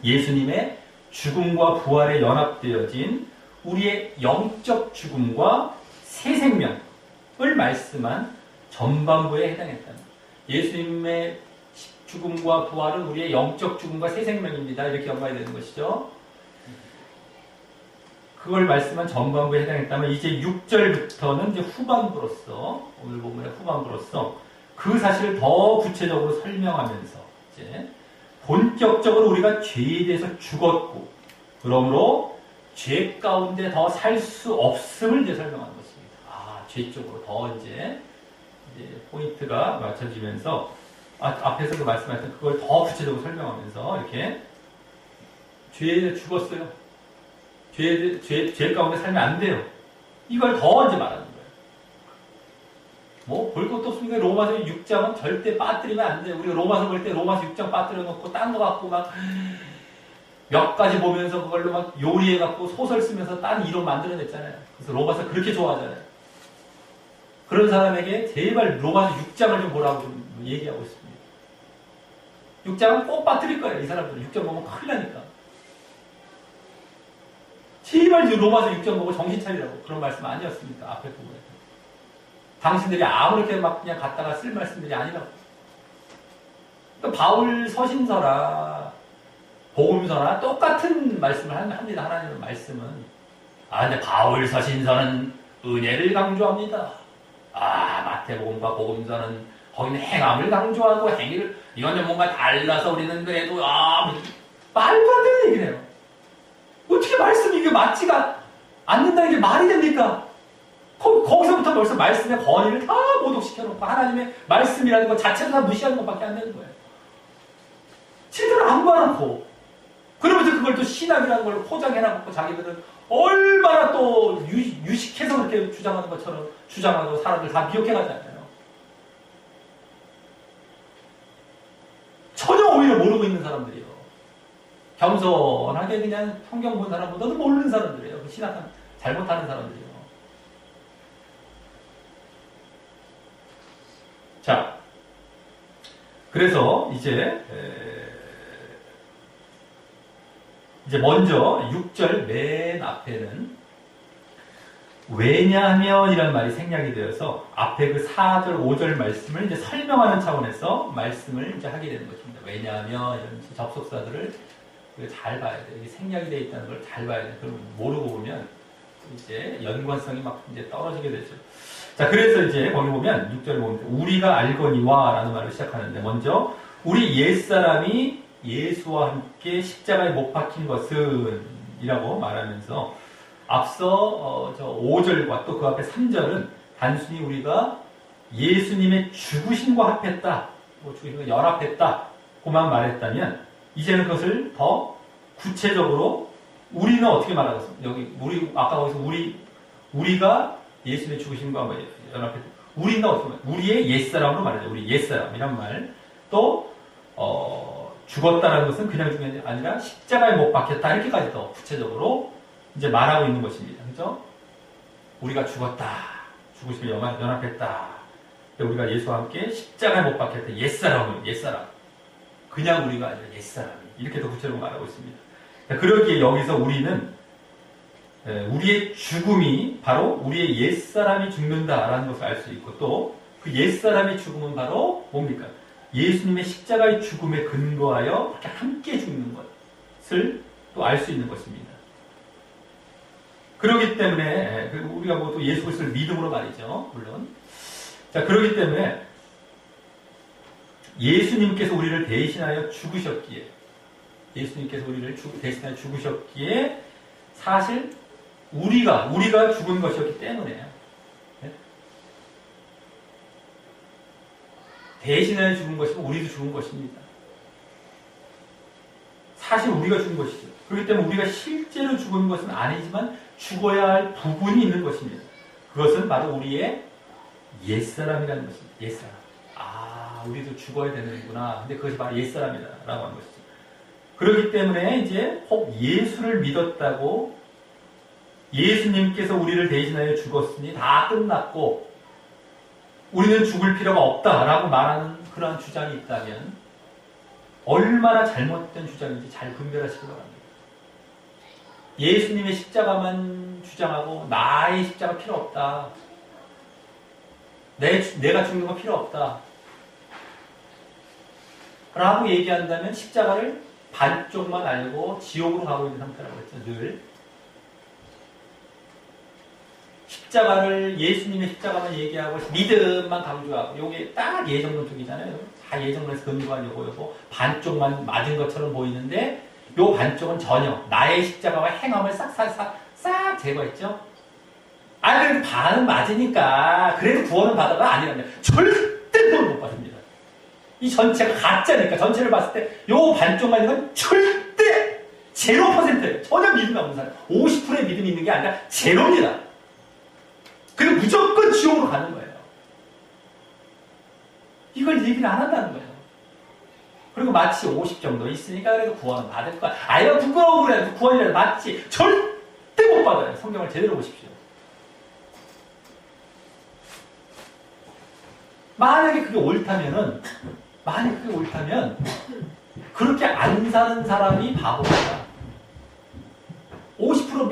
예수님의 죽음과 부활에 연합되어진 우리의 영적 죽음과 새 생명을 말씀한 전반부에 해당했다. 예수님의 죽음과 부활은 우리의 영적 죽음과 새 생명입니다. 이렇게 연관이 되는 것이죠. 그걸 말씀한 전반부에 해당했다면 이제 6절부터는 이제 후반부로서, 오늘 본문의 후반부로서 그 사실을 더 구체적으로 설명하면서 이제 본격적으로 우리가 죄에 대해서 죽었고 그러므로 죄 가운데 더 살 수 없음을 이제 설명하는 것입니다. 죄 쪽으로 더 이제 포인트가 맞춰지면서 앞에서 그 말씀하셨던 그걸 더 구체적으로 설명하면서 이렇게 죄에 대해 죽었어요. 죄 가운데 살면 안 돼요. 이걸 더 이제 말하는 거예요. 볼 것도 없으니까 로마서 6장은 절대 빠뜨리면 안 돼요. 우리가 로마서 볼 때 로마서 6장 빠뜨려 놓고 딴 거 갖고 막 몇 가지 보면서 그걸로 막 요리해 갖고 소설 쓰면서 딴 이론 만들어냈잖아요. 그래서 로마서 그렇게 좋아하잖아요. 그런 사람에게 제발 로마서 6장을 좀 보라고 좀 얘기하고 있습니다. 6장은 꼭 빠뜨릴 거예요. 이 사람들은 6장 보면 큰일 나니까. 제발 로마서 6장 보고 정신 차리라고 그런 말씀 아니었습니까? 앞에 부분에. 당신들이 아무렇게 막 그냥 갖다가 쓸 말씀들이 아니라고. 그러니까 바울 서신서나 복음서나 똑같은 말씀을 합니다. 하나님의 말씀은. 근데 바울 서신서는 은혜를 강조합니다. 마태복음과 복음서는 거기는 행함을 강조하고 행위를, 이거는 뭔가 달라서 우리는 그래도, 말도 안 되는 얘기네요. 어떻게 말씀이 이게 맞지가 않는다는 게 말이 됩니까? 거기서부터 벌써 말씀의 권위를 다 모독시켜놓고 하나님의 말씀이라는 것 자체를 다 무시하는 것밖에 안 되는 거예요. 제대로 안 봐놓고, 그러면서 그걸 또 신학이라는 걸 포장해놔놓고 자기들은 얼마나 또 유식해서 그렇게 주장하는 것처럼 주장하고 사람들 다 미혹해가잖아요. 전혀 오히려 모르고 있는 사람들이요. 겸손하게 그냥 성경 본 사람보다도 모르는 사람들이에요. 그 신학 잘못하는 사람들이요. 자, 그래서 이제 먼저 6절 맨 앞에는 왜냐하면 이라는 말이 생략이 되어서 앞에 그 4절, 5절 말씀을 이제 설명하는 차원에서 말씀을 이제 하게 되는 것입니다. 왜냐하면 이런 접속사들을 잘 봐야 돼요. 이게 생략이 되어 있다는 걸 잘 봐야 돼요. 그럼 모르고 보면 이제 연관성이 막 이제 떨어지게 되죠. 자, 그래서 이제 거기 보면 6절에 보면 우리가 알거니와 라는 말을 시작하는데 먼저 우리 옛사람이 예수와 함께 십자가에 못 박힌 것은 이라고 말하면서 앞서 5절과 또 그 앞에 3절은 단순히 우리가 예수님의 죽으심과 합했다, 죽으심과 연합했다 그만 말했다면 이제는 그것을 더 구체적으로 우리는 어떻게 말하겠습니까? 여기 아까 거기서 우리가 예수님의 죽으심과 연합했다. 우리는 어떻게 말해? 우리의 옛사람으로 말하죠. 우리 옛사람이란 말. 또 죽었다라는 것은 그냥 죽은 게 아니라 십자가에 못 박혔다. 이렇게까지 더 구체적으로 이제 말하고 있는 것입니다. 그죠? 우리가 죽었다. 죽으심에 연합했다. 우리가 예수와 함께 십자가에 못 박혔다. 옛사람. 그냥 우리가 아니라 옛사람이. 이렇게 더 구체적으로 말하고 있습니다. 그러기에 여기서 우리는 우리의 죽음이 바로 우리의 옛사람이 죽는다라는 것을 알 수 있고 또 그 옛사람의 죽음은 바로 뭡니까? 예수님의 십자가의 죽음에 근거하여 그렇게 함께 죽는 것을 또 알 수 있는 것입니다. 그렇기 때문에 우리가 뭐 또 예수 그리스도를 믿음으로 말이죠. 물론. 자, 그렇기 때문에 예수님께서 우리를 대신하여 죽으셨기에 예수님께서 우리를 대신하여 죽으셨기에 사실 우리가 죽은 것이었기 때문에 대신하여 죽은 것이고 우리도 죽은 것입니다. 사실 우리가 죽은 것이죠. 그렇기 때문에 우리가 실제로 죽은 것은 아니지만 죽어야 할 부분이 있는 것입니다. 그것은 바로 우리의 옛사람이라는 것입니다. 옛사람. 우리도 죽어야 되는구나. 근데 그것이 바로 옛사람이다라고 하는 것이죠. 그렇기 때문에 이제 혹 예수를 믿었다고 예수님께서 우리를 대신하여 죽었으니 다 끝났고 우리는 죽을 필요가 없다라고 말하는 그런 주장이 있다면 얼마나 잘못된 주장인지 잘 분별하시기 바랍니다. 예수님의 십자가만 주장하고 나의 십자가 필요 없다. 내가 죽는 거 필요 없다. 라고 얘기한다면 십자가를 반쪽만 알고 지옥으로 가고 있는 상태라고 했죠. 늘. 십자가를 예수님의 십자가만 얘기하고 믿음만 강조하고 요게 딱 예정론적이잖아요. 다 예정론에서 근거한 요거 반쪽만 맞은 것처럼 보이는데 요 반쪽은 전혀 나의 십자가와 행함을 싹 제거했죠. 그래도 반은 맞으니까 그래도 구원은 받아가 아니라면 절대 구원 못 받습니다. 이 전체가 가짜니까 전체를 봤을 때 요 반쪽만 있는 건 절대 0%예요. 전혀 믿음이 없는 사람. 50%의 믿음이 있는 게 아니라 제로입니다. 그리고 무조건 지옥으로 가는 거예요. 이걸 얘기를 안 한다는 거예요. 그리고 마치 50 정도 있으니까 그래도 구원은 받을 거야. 아예 부끄러워 그래. 구원이라도 맞지. 절대 못 받아요. 성경을 제대로 보십시오. 만약에 그게 옳다면 그렇게 안 사는 사람이 바보다. 50%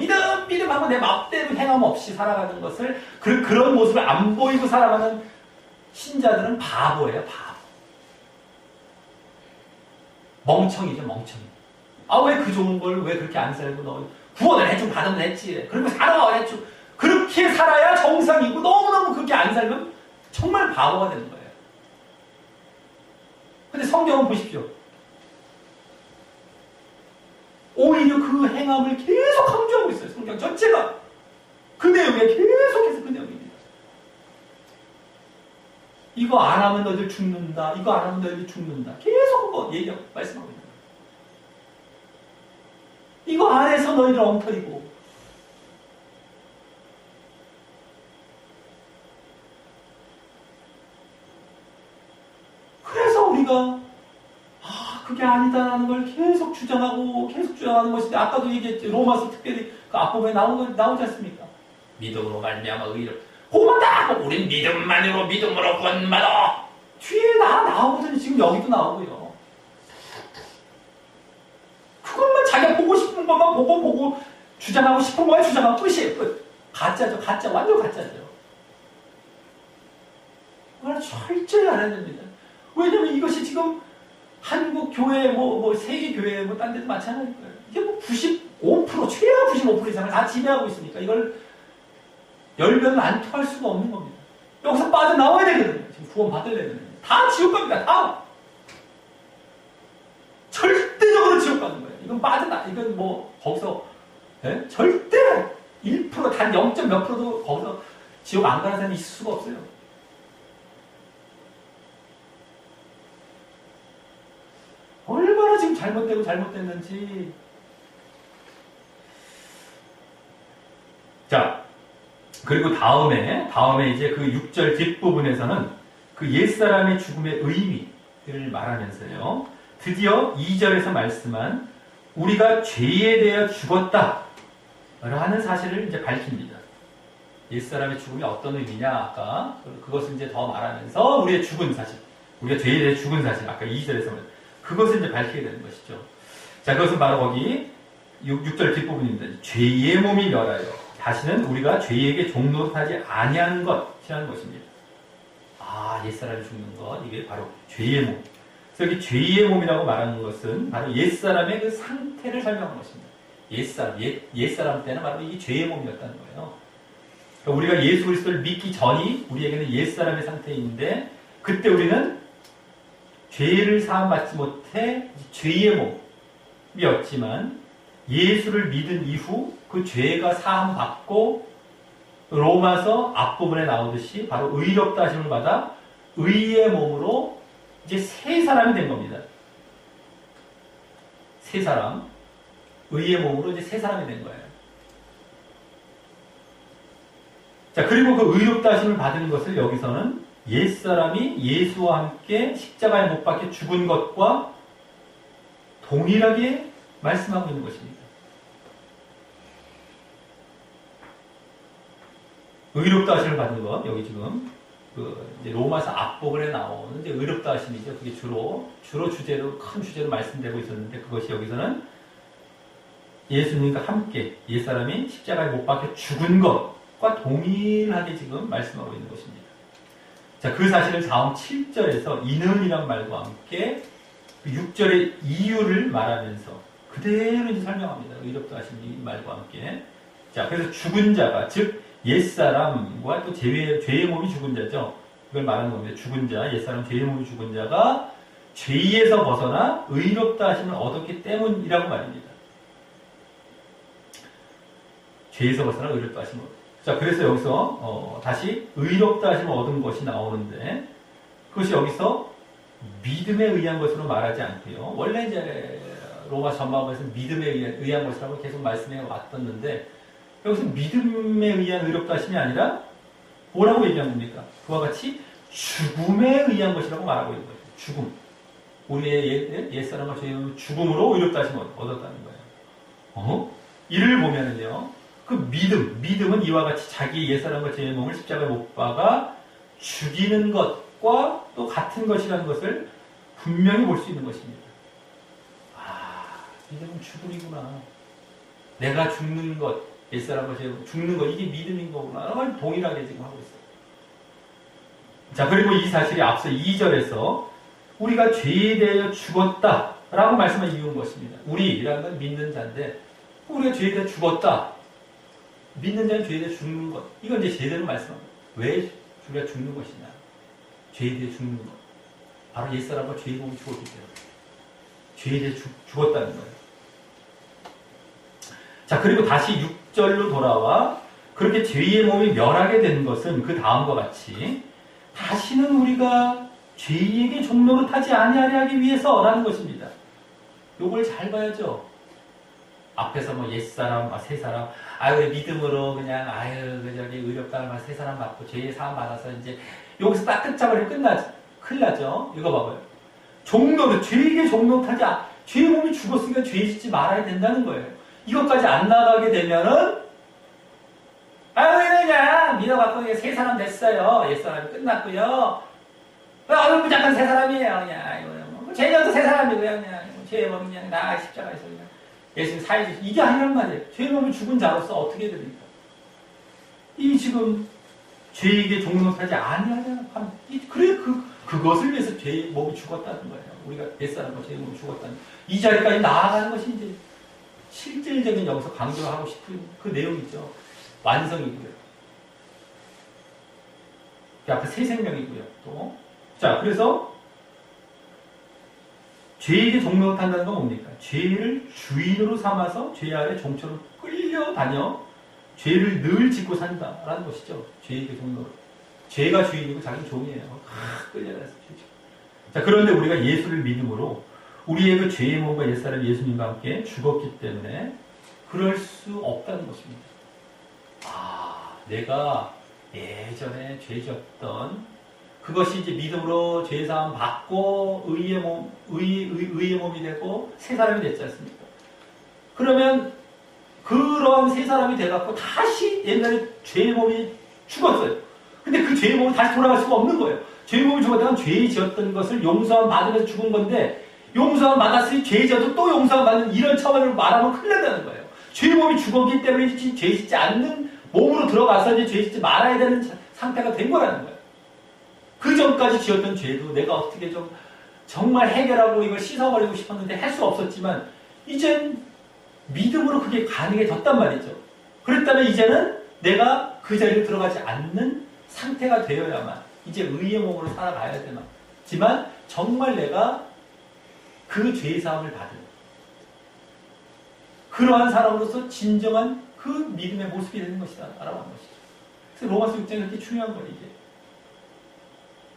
믿음하고 내 맘대로 행함 없이 살아가는 것을 그런 모습을 안 보이고 살아가는 신자들은 바보예요. 바보. 멍청이죠. 멍청이. 아, 왜 그 좋은 걸 왜 그렇게 안 살고 너 구원을 해좀 받으면 됐지. 그리고 살아 해좀 그렇게 살아야 정상이고 너무너무 그렇게 안 살면 정말 바보가 되는 거예요. 근데 성경은 보십시오. 오히려 그 행함을 계속 강조하고 있어요. 성경 전체가. 그 내용에 계속해서 그 내용입니다. 이거 안 하면 너희들 죽는다. 이거 안 하면 너희들 죽는다. 계속 그거 말씀하고 있는 거예요. 이거 안 해서 너희들 엉터리고. 그래서 우리가 그게 아니다라는 걸 계속 주장하는 것인데, 아까도 얘기했죠. 로마서 특별히 그 앞부분에 나오지 않습니까? 믿음으로 말미암아 의를. 그것만 딱 우린 믿음으로 구원받아. 뒤에 나오거든요. 지금 여기도 나오고요. 그것만 자기가 보고 싶은 것만 보고 주장하고 싶은 것만 주장하고 끝이에요. 끝. 가짜죠. 가짜. 완전 가짜죠. 그걸 철저히 알아야 됩니다. 왜냐면 이것이 지금 한국 교회, 세계 교회, 딴 데도 마찬가지일 거예요. 이게 95%, 최하 95% 이상을 다 지배하고 있으니까 이걸 열변을 안 토할 수가 없는 겁니다. 여기서 빠져나와야 되거든요. 지금 구원 받으려면. 다 지옥 갑니다. 다. 절대적으로 지옥 가는 거예요. 이건 거기서, 절대 1%, 단 0. 몇 프로도 거기서 지옥 안 가는 사람이 있을 수가 없어요. 얼마나 지금 잘못됐는지. 자, 그리고 다음에 이제 그 6절 뒷부분에서는 그 옛사람의 죽음의 의미를 말하면서요. 드디어 2절에서 말씀한 우리가 죄에 대하여 죽었다 라는 사실을 이제 밝힙니다. 옛사람의 죽음이 어떤 의미냐, 아까 그것을 이제 더 말하면서 우리의 죽은 사실, 우리가 죄에 대해 죽은 사실, 아까 2절에서 그것을 이제 밝히게 되는 것이죠. 자, 그것은 바로 거기 6절 뒷부분입니다. 죄의 몸이 멸하여 다시는 우리가 죄에게 종노릇하지 아니하는 것이라는 것입니다. 옛사람이 죽는 것, 이게 바로 죄의 몸. 그래서 여기 죄의 몸이라고 말하는 것은 바로 옛사람의 그 상태를 설명하는 것입니다. 옛사람 때는 바로 이게 죄의 몸이었다는 거예요. 그러니까 우리가 예수 그리스도를 믿기 전이 우리에게는 옛사람의 상태인데, 그때 우리는 죄를 사함받지 못해 죄의 몸이었지만, 예수를 믿은 이후 그 죄가 사함받고 로마서 앞부분에 나오듯이 바로 의롭다 하심을 받아 의의 몸으로 이제 새 사람이 된 겁니다. 새 사람. 의의 몸으로 이제 새 사람이 된 거예요. 자, 그리고 그 의롭다 하심을 받은 것을 여기서는 옛사람이 예수와 함께 십자가에 못 박혀 죽은 것과 동일하게 말씀하고 있는 것입니다. 의롭다 하심을 받는 것, 여기 지금 이제 로마서 앞부분에 나오는 이제 의롭다 하심이죠. 그게 주로 주제로, 큰 주제로 말씀되고 있었는데, 그것이 여기서는 예수님과 함께 옛사람이 십자가에 못 박혀 죽은 것과 동일하게 지금 말씀하고 있는 것입니다. 자, 그 사실을 다음 7절에서 이는이란 말과 함께 6절의 이유를 말하면서 그대로 이제 설명합니다. 의롭다 하신 이 말과 함께. 자, 그래서 죽은 자가, 즉 옛사람과 또 죄의 몸이 죽은 자죠. 그걸 말하는 겁니다. 죽은 자, 옛사람 죄의 몸이 죽은 자가 죄에서 벗어나 의롭다 하심을 얻었기 때문이라고 말입니다. 죄에서 벗어나 의롭다 하심을. 자, 그래서 여기서 다시 의롭다 하심을 얻은 것이 나오는데, 그것이 여기서 믿음에 의한 것으로 말하지 않고요. 원래 이제 로마 전반부에서 믿음에 의한 것이라고 계속 말씀해 왔었는데, 여기서 믿음에 의한 의롭다 하심이 아니라 뭐라고 얘기한 겁니까? 그와 같이 죽음에 의한 것이라고 말하고 있는 거예요. 죽음. 우리의 옛사람과 죄의 죽음으로 의롭다 하심을 얻었다는 거예요. 이를 보면은요, 그 믿음은 이와 같이 자기 옛사람과 죄의 몸을 십자가에 못 박아 죽이는 것, 것과 또 같은 것이라는 것을 분명히 볼 수 있는 것입니다. 믿음은 죽음이구나. 내가 죽는 것, 옛사람과 죽는 것, 이게 믿음인 거구나. 동일하게 지금 하고 있어요. 자, 그리고 이 사실이 앞서 2절에서 우리가 죄에 대하여 죽었다 라고 말씀을 이은 것입니다. 우리라는 건 믿는 자인데, 우리가 죄에 대해 죽었다. 믿는 자는 죄에 대해 죽는 것. 이건 이제 제대로 말씀합니다. 왜 우리가 죽는 것이냐. 죄에 대해 죽는 것. 바로 옛사람과 죄의 몸이 죽었기 때문에. 죄에 대해 죽었다는 거예요. 자, 그리고 다시 6절로 돌아와 그렇게 죄의 몸이 멸하게 된 것은 그 다음과 같이 다시는 우리가 죄에게 종노릇하지 아니하려 하기 위해서라는 것입니다. 요걸 잘 봐야죠. 앞에서 뭐 옛사람, 새사람, 우리 믿음으로 그냥, 저기 의롭다는 새 사람 받고 죄의 사함 받아서 이제 여기서 딱 끝장을 끝나지. 큰일 나죠? 이거 봐봐요. 죄에게 종노릇하지 죄의 몸이 죽었으니까 죄 짓지 말아야 된다는 거예요. 이것까지 안 나가게 되면은, 그냥 믿어갖고 새 사람 됐어요. 옛사람이 끝났고요. 무작정 새 사람이에요. 그냥, 죄녀도 새 사람이고요. 그냥, 죄의 몸이 그냥 나가 십자가에서 그냥. 예수님 사해주시 이게 아니란 말이에요. 죄의 몸이 죽은 자로서 어떻게 됩니까? 이 지금 죄에게 종노릇하지 아니하냐. 그래, 그것을 위해서 죄의 몸이 죽었다는 거예요. 우리가 옛사람과 죄의 몸이 죽었다는 이 자리까지 나아가는 것이 이제 실질적인 여기서 강조하고 싶은 그 내용이죠. 완성이고요. 앞에 새 생명이고요. 또. 자, 그래서 죄에게 종노릇한다는 건 뭡니까? 죄를 주인으로 삼아서 죄 아래 종처럼 끌려다녀 죄를 늘 짓고 산다라는 것이죠. 죄에게 종노릇. 죄가 주인이고 자기는 종이에요. 끌려다녀서 죄죠. 자, 그런데 우리가 예수를 믿음으로 우리의 그 죄의 몸과 옛사람 예수님과 함께 죽었기 때문에 그럴 수 없다는 것입니다. 내가 예전에 죄 지었던 그것이 이제 믿음으로 죄사함 받고 의의 몸이 되고 새 사람이 됐지 않습니까? 그러면 그런 새 사람이 돼갖고 다시 옛날에 죄의 몸이 죽었어요. 근데 그 죄의 몸은 다시 돌아갈 수가 없는 거예요. 죄의 몸이 죽었다면 죄 지었던 것을 용서함 받으면서 죽은 건데 용서함 받았으니 죄 지어도 또 용서함 받는 이런 차원으로 말하면 큰일 난다는 거예요. 죄의 몸이 죽었기 때문에 죄 짓지 않는 몸으로 들어가서 이제 죄 짓지 말아야 되는 상태가 된 거라는 거예요. 그 전까지 지었던 죄도 내가 어떻게 좀 정말 해결하고 이걸 씻어버리고 싶었는데 할 수 없었지만 이젠 믿음으로 그게 가능해졌단 말이죠. 그랬다면 이제는 내가 그 자리에 들어가지 않는 상태가 되어야만 이제 의의 몸으로 살아가야 되지만 정말 내가 그 죄의 사함을 받은 그러한 사람으로서 진정한 그 믿음의 모습이 되는 것이다 라고 하는 것이죠. 그래서 로마서 6장이 그렇게 중요한 거예요. 이게.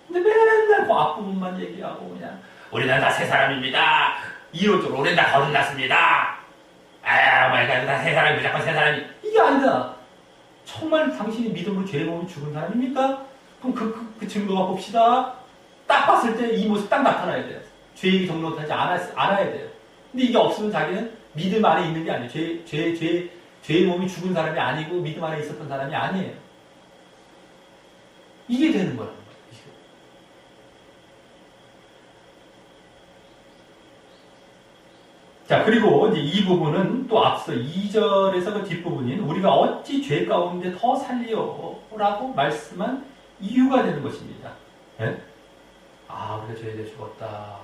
근데 맨날 그 앞부분만 얘기하고 그냥 우리는 다 새 사람입니다. 이론적으로 우리는 다 거듭났습니다. 다 새 사람이 무조건 새 사람이 이게 아니다. 정말 당신이 믿음으로 죄의 몸이 죽은 사람입니까? 그럼 그 증거가 봅시다. 딱 봤을 때 이 모습 딱 나타나야 돼요. 죄에게 종노릇하지 않아야 돼요. 근데 이게 없으면 자기는 믿음 안에 있는 게 아니에요. 죄의 몸이 죽은 사람이 아니고 믿음 안에 있었던 사람이 아니에요. 이게 되는 거라는 거예요. 자, 그리고 이제 이 부분은 또 앞서 2절에서 그 뒷부분인 우리가 어찌 죄 가운데 더 살리오라고 말씀한 이유가 되는 것입니다. 네? 우리가 죄에 대해 죽었다.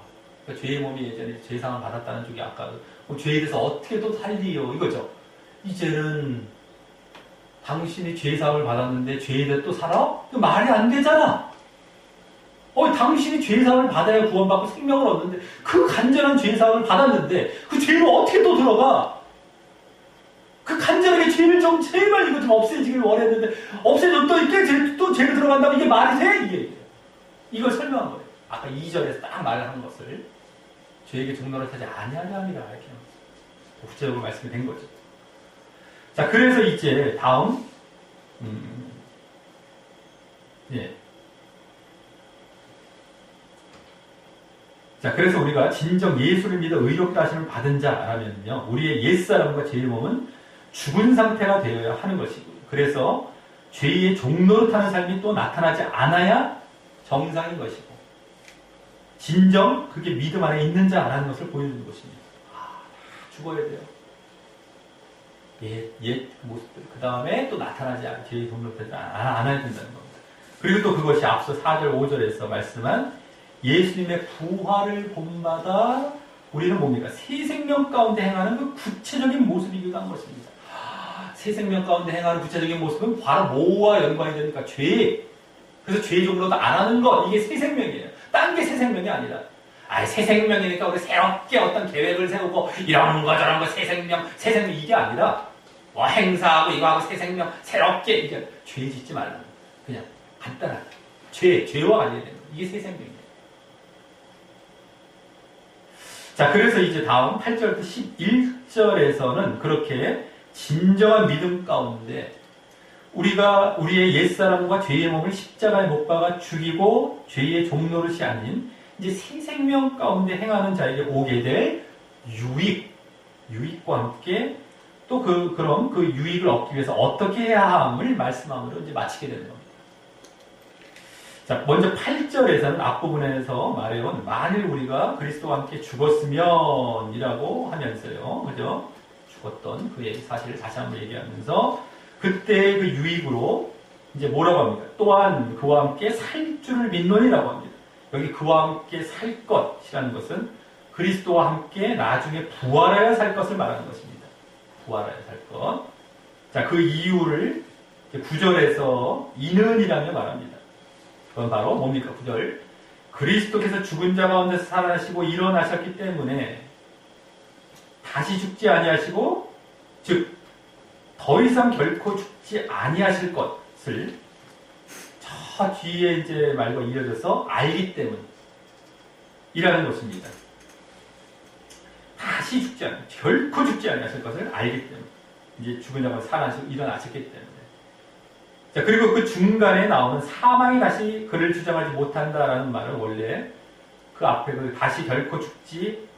그러니까 죄의 몸이 예전에 죄상을 받았다는 쪽이 아까 죄에 대해서 어떻게 또 살리요 이거죠. 이제는 당신이 죄사함을 받았는데 죄에 대해 또 살아? 그 말이 안 되잖아. 당신이 죄사함을 받아야 구원받고 생명을 얻는데 그 간절한 죄사함을 받았는데 그 죄로 어떻게 또 들어가? 그 간절하게 죄를 좀 제발 이거 좀 없애지길 원했는데 없애줬더 이게 또 죄로 들어간다면 이게 말이 돼? 이게 이걸 설명한 거예요. 아까 2절에서 딱 말한 것을 죄에게 종노릇하지 아니하려 함이라 이렇게 구체적으로 말씀이 된 거죠. 자, 그래서 이제 다음 자, 그래서 우리가 진정 예수를 믿어 의롭다 하심을 받은 자라면요, 우리의 옛사람과 죄의 몸은 죽은 상태가 되어야 하는 것이고, 그래서 죄의 종노릇하는 삶이 또 나타나지 않아야 정상인 것이고 진정 그게 믿음 안에 있는 자라는 것을 보여주는 것입니다. 죽어야 돼요. 옛 모습들. 그 다음에 또 나타나지 않게 죄의 동력되지 않아야 된다는 겁니다. 그리고 또 그것이 앞서 4절, 5절에서 말씀한 예수님의 부활을 본마다 우리는 뭡니까? 새 생명 가운데 행하는 그 구체적인 모습이기도 한 것입니다. 새 생명 가운데 행하는 구체적인 모습은 바로 뭐와 연관이 됩니까? 죄. 그래서 죄 종로도 안 하는 것. 이게 새 생명이에요. 딴 게 새 생명이 아니라. 새 생명이니까 우리 새롭게 어떤 계획을 세우고 이런 거 저런 거 새 생명 이게 아니라 뭐 행사하고 이거 하고 새 생명 새롭게 이게 죄 짓지 말라는 거. 그냥 간단하게. 죄와 관련된 거. 이게 새 생명이에요. 자, 그래서 이제 다음 8절부터 11절에서는 그렇게 진정한 믿음 가운데 우리의 옛사람과 죄의 몸을 십자가에 못 박아 죽이고 죄의 종노릇이 아닌 이제 새 생명 가운데 행하는 자에게 오게 될 유익과 함께 또 그럼 그 유익을 얻기 위해서 어떻게 해야 함을 말씀함으로 이제 마치게 되는 겁니다. 자, 먼저 8절에서는 앞부분에서 말해온 만일 우리가 그리스도와 함께 죽었으면 이라고 하면서요. 그죠? 죽었던 그 사실을 다시 한번 얘기하면서 그때의 그 유익으로 이제 뭐라고 합니까? 또한 그와 함께 살 줄을 믿노니라고 합니다. 여기 그와 함께 살 것이라는 것은 그리스도와 함께 나중에 부활하여 살 것을 말하는 것입니다. 부활하여 살 것. 자, 그 이유를 9절에서 이는이라며 말합니다. 그건 바로 뭡니까? 9절. 그리스도께서 죽은 자 가운데서 살아나시고 일어나셨기 때문에 다시 죽지 아니하시고 즉 더 이상 결코 죽지 아니하실 것을 저 뒤에 이제 말과 이어져서 알기 때문이라는 것입니다. 다시 죽지 않, 결코 죽지 아니하실 것을 알기 때문에 이제 죽은 자가 살아나시고 일어나셨기 때문에. 자, 그리고 그 중간에 나오는 사망이 다시 그를 주장하지 못한다라는 말은 원래 그 앞에 그 다시 결코 죽지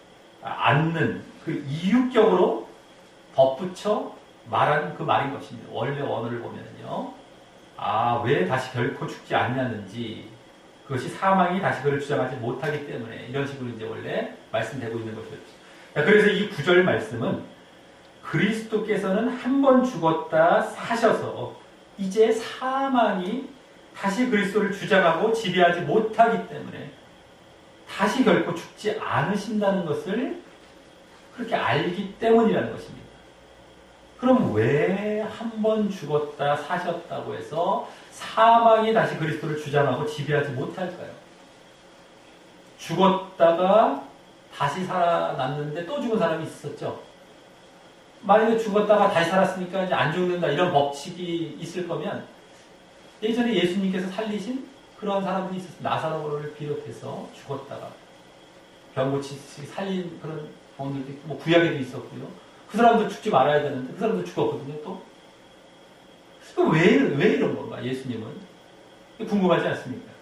않는 그 이유격으로 덧붙여 말하는 그 말인 것입니다. 원래 원어를 보면요. 왜 다시 결코 죽지 않냐는지 그것이 사망이 다시 그를 주장하지 못하기 때문에 이런 식으로 이제 원래 말씀되고 있는 것이었죠. 그래서 이 9절 말씀은 그리스도께서는 한 번 죽었다 사셔서 이제 사망이 다시 그리스도를 주장하고 지배하지 못하기 때문에 다시 결코 죽지 않으신다는 것을 그렇게 알기 때문이라는 것입니다. 그럼 왜 한 번 죽었다 사셨다고 해서 사망이 다시 그리스도를 주장하고 지배하지 못할까요? 죽었다가 다시 살아났는데 또 죽은 사람이 있었죠. 만약에 죽었다가 다시 살았으니까 이제 안 죽는다 이런 법칙이 있을 거면 예전에 예수님께서 살리신 그런 사람들이 있었어요. 나사로를 비롯해서 죽었다가 병 고치시 살린 그런 경우들도 있고 뭐 구약에도 있었고요. 그 사람도 죽지 말아야 되는데 그 사람도 죽었거든요. 또 왜 이런 건가? 예수님은 궁금하지 않습니까?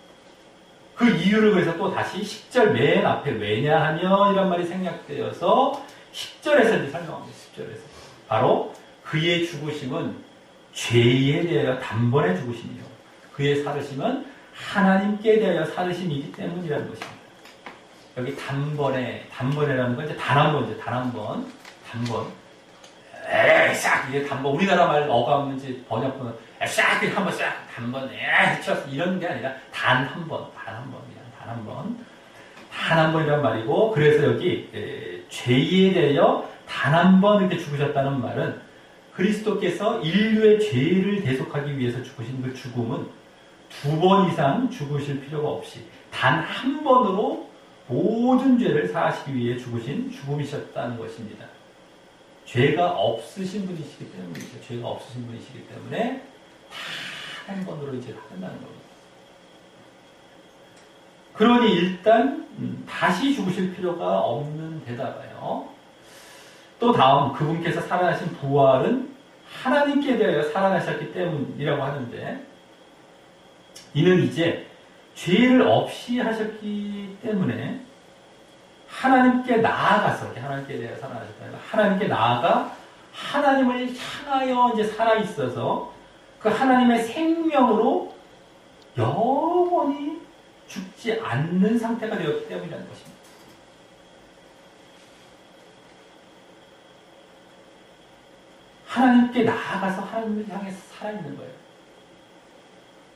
그 이유를 그래서 또 다시 10절 맨 앞에 왜냐하면 이란 말이 생략되어서 10절에서 이제 설명합니다. 10절에서 바로 그의 죽으심은 죄에 대하여 단번에 죽으심이요 그의 살으심은 하나님께 대하여 살으심이기 때문이라는 것입니다. 여기 단번에라는 건 이제 단 한 번. 싹 이게 단번 우리나라 말 어감 이제 번역본은 싹 한번 싹 단번 쳤어 이런 게 아니라 단 한 번이란 말이고 그래서 여기 죄에 대하여 단 한 번 이렇게 죽으셨다는 말은 그리스도께서 인류의 죄를 대속하기 위해서 죽으신 그 죽음은 2번 이상 죽으실 필요가 없이 단 한 번으로 모든 죄를 사하시기 위해 죽으신 죽음이셨다는 것입니다. 죄가 없으신 분이시기 때문이죠. 죄가 없으신 분이시기 때문에 단 한 번으로 이제 한다는 겁니다. 그러니 일단 다시 죽으실 필요가 없는 데다가요. 또 다음 그분께서 살아나신 부활은 하나님께 대하여 살아나셨기 때문이라고 하는데 이는 이제 죄를 없이 하셨기 때문에 하나님께 나아가서 하나님께 대하여 살아나셨다. 하나님께 나아가 하나님을 향하여 이제 살아 있어서 그 하나님의 생명으로 영원히 죽지 않는 상태가 되었기 때문이라는 것입니다. 하나님께 나아가서 하나님을 향해서 살아있는 거예요.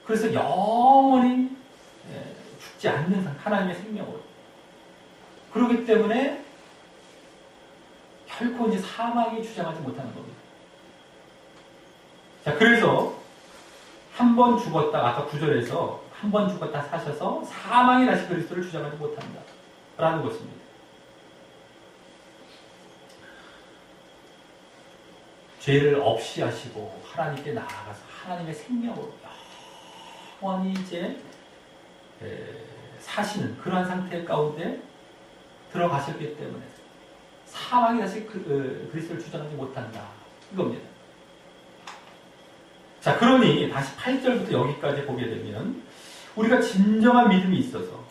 그래서 영원히 죽지 않는 상태, 하나님의 생명으로. 그렇기 때문에 결코 이제 사망이 주장하지 못하는 겁니다. 자, 그래서 한 번 죽었다, 아까 9절에서 한 번 죽었다 사셔서 사망이 다시 그리스도를 주장하지 못한다. 라는 것입니다. 죄를 없이 하시고 하나님께 나아가서 하나님의 생명으로 영원히 이제 사시는 그러한 상태 가운데 들어가셨기 때문에 사망이 다시 그리스도를 주장하지 못한다. 이겁니다. 자, 그러니 다시 8절부터 여기까지 보게 되면 우리가 진정한 믿음이 있어서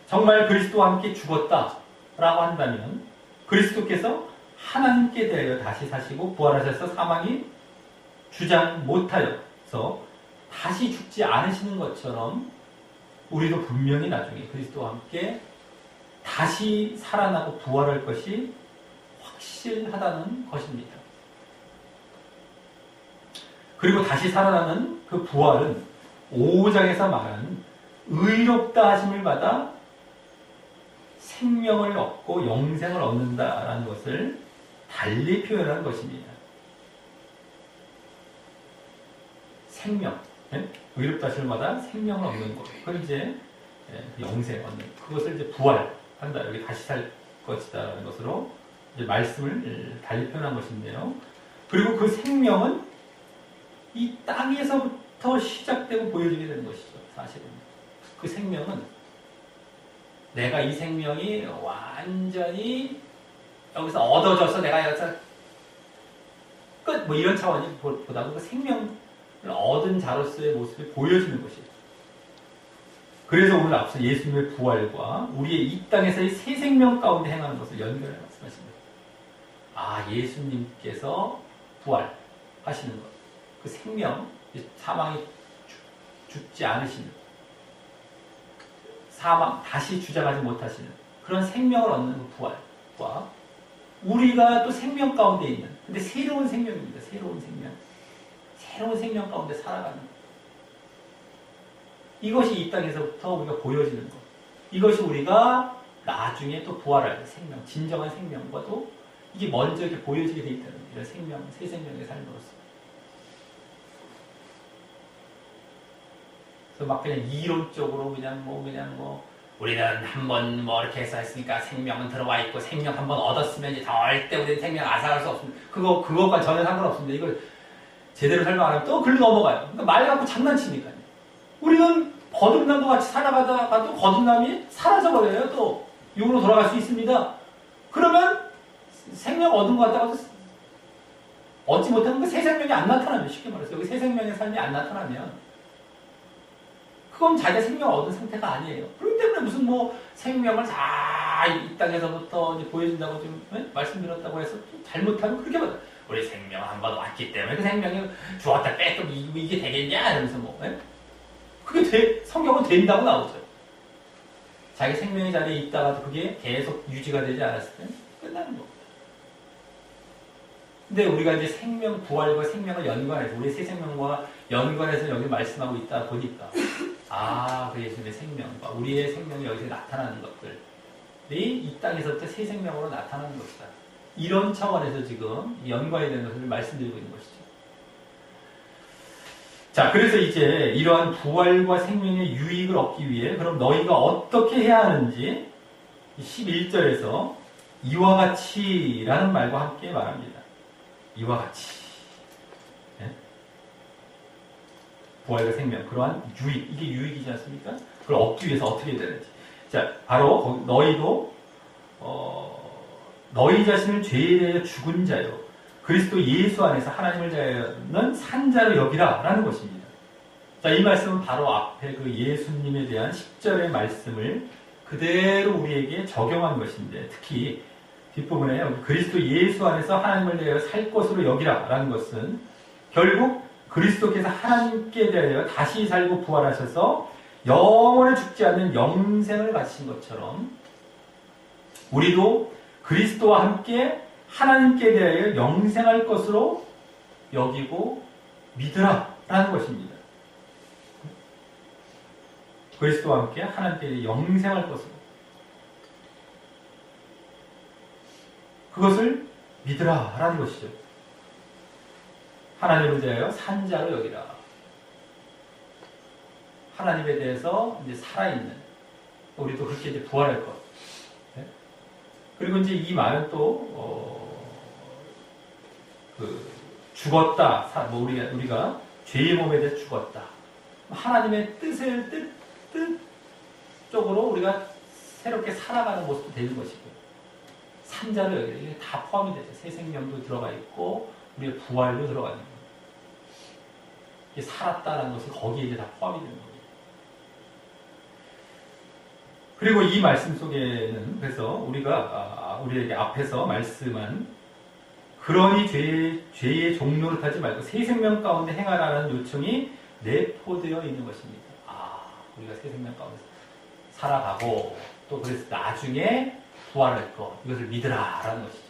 정말 그리스도와 함께 죽었다라고 한다면 그리스도께서 하나님께 대하여 다시 사시고 부활하셔서 사망이 주장 못하여서 다시 죽지 않으시는 것처럼 우리도 분명히 나중에 그리스도와 함께 다시 살아나고 부활할 것이 확실하다는 것입니다. 그리고 다시 살아나는 그 부활은 5장에서 말하는 의롭다 하심을 받아 생명을 얻고 영생을 얻는다라는 것을 달리 표현하는 것입니다. 생명, 의롭다 하심을 받아 생명을 얻는 것, 그걸 이제 영생 얻는, 그것을 이제 부활한다, 여기 다시 살 것이다라는 것으로 이제 말씀을 달리 표현한 것인데요. 그리고 그 생명은 이 땅에서부터 시작되고 보여지게 되는 것이죠. 사실은 그 생명은 내가 이 생명이 완전히 여기서 얻어져서 내가 여기서 끝 뭐 이런 차원보다도 그 생명을 얻은 자로서의 모습이 보여지는 것이죠. 그래서 오늘 앞서 예수님의 부활과 우리의 이 땅에서의 새 생명 가운데 행하는 것을 연결해 말씀하십니다. 아, 예수님께서 부활하시는 것, 그 생명, 사망이 죽지 않으시는, 사망, 다시 주장하지 못하시는 그런 생명을 얻는 그 부활과 우리가 또 생명 가운데 있는, 근데 새로운 생명입니다. 새로운 생명. 새로운 생명 가운데 살아가는 것. 이것이 이 땅에서부터 우리가 보여지는 것. 이것이 우리가 나중에 또 부활할 생명, 진정한 생명과도 이게 먼저 이렇게 보여지게 돼 있다는 이런 생명, 새 생명의 삶으로서. 그래서 막 그냥 이론적으로 그냥 뭐 우리는 한번 뭐 이렇게 해서 했으니까 생명은 들어와 있고 생명 한번 얻었으면 이제 절대 우리는 생명 앗아갈 수 없습니다. 그것과 전혀 상관없습니다. 이걸 제대로 설명 안 하면 또 글로 넘어가요. 그러니까 말 갖고 장난치니까요. 우리는 거듭남과 같이 살아가다가 또 거듭남이 사라져버려요. 또 육으로 돌아갈 수 있습니다. 그러면 생명 얻은 것 같다가 얻지 못하는 그 새 생명이 안 나타나면, 쉽게 말해서 여기 새 생명의 삶이 안 나타나면 그건 자기가 생명을 얻은 상태가 아니에요. 그렇기 때문에 무슨 뭐 생명을 다 이 땅에서부터 이제 보여준다고 좀 말씀드렸다고 해서 잘못하면 그렇게 받아. 우리 생명 한번 왔기 때문에 그 생명이 주었다 뺐다 이게 되겠냐 이러면서 뭐 그게 성경은 된다고 나오죠. 자기 생명의 자리에 있다가도 그게 계속 유지가 되지 않았을 때 끝나는 겁니다. 근데 우리가 이제 생명, 부활과 생명을 연관해서 우리 새 생명과 연관해서 여기 말씀하고 있다 보니까 그 예수님의 생명과 우리의 생명이 여기서 나타나는 것들이 이 땅에서부터 새 생명으로 나타나는 것이다. 이런 차원에서 지금 연관이 되는 것을 말씀드리고 있는 것이죠. 자, 그래서 이제 이러한 부활과 생명의 유익을 얻기 위해 그럼 너희가 어떻게 해야 하는지 11절에서 이와 같이 라는 말과 함께 말합니다. 이와 같이. 부활과 생명, 그러한 유익, 이게 유익이지 않습니까? 그걸 얻기 위해서 어떻게 해야 되는지. 자, 바로 너희도 너희 자신을 죄에 대해 죽은 자요 그리스도 예수 안에서 하나님을 대하여는 산 자로 여기라 라는 것입니다. 자, 이 말씀은 바로 앞에 그 예수님에 대한 10절의 말씀을 그대로 우리에게 적용한 것인데, 특히 뒷부분에 그리스도 예수 안에서 하나님을 대하여 살 것으로 여기라 라는 것은 결국 그리스도께서 하나님께 대하여 다시 살고 부활하셔서 영원히 죽지 않는 영생을 가지신 것처럼 우리도 그리스도와 함께 하나님께 대하여 영생할 것으로 여기고 믿으라 라는 것입니다. 그리스도와 함께 하나님께 영생할 것으로 그것을 믿으라 라는 것이죠. 하나님을 대하여 산자로 여기라. 하나님에 대해서 이제 살아있는, 우리도 그렇게 이제 부활할 것. 네? 그리고 이제 이 말은 또, 죽었다. 우리가 죄의 몸에 대해 죽었다. 하나님의 뜻적으로 우리가 새롭게 살아가는 모습도 되는 것이고, 산자로 여기라. 이게 다 포함이 되죠. 새 생명도 들어가 있고, 우리의 부활도 들어가는 거예요. 이게 살았다는 것은 거기에 이제 다 포함이 되는 거예요. 그리고 이 말씀 속에는 그래서 우리에게 앞에서 말씀한 그러니 죄의 종로를 타지 말고 새 생명 가운데 행하라는 요청이 내포되어 있는 것입니다. 우리가 새 생명 가운데 살아가고 또 그래서 나중에 부활할 것, 이것을 믿으라라는 것이죠.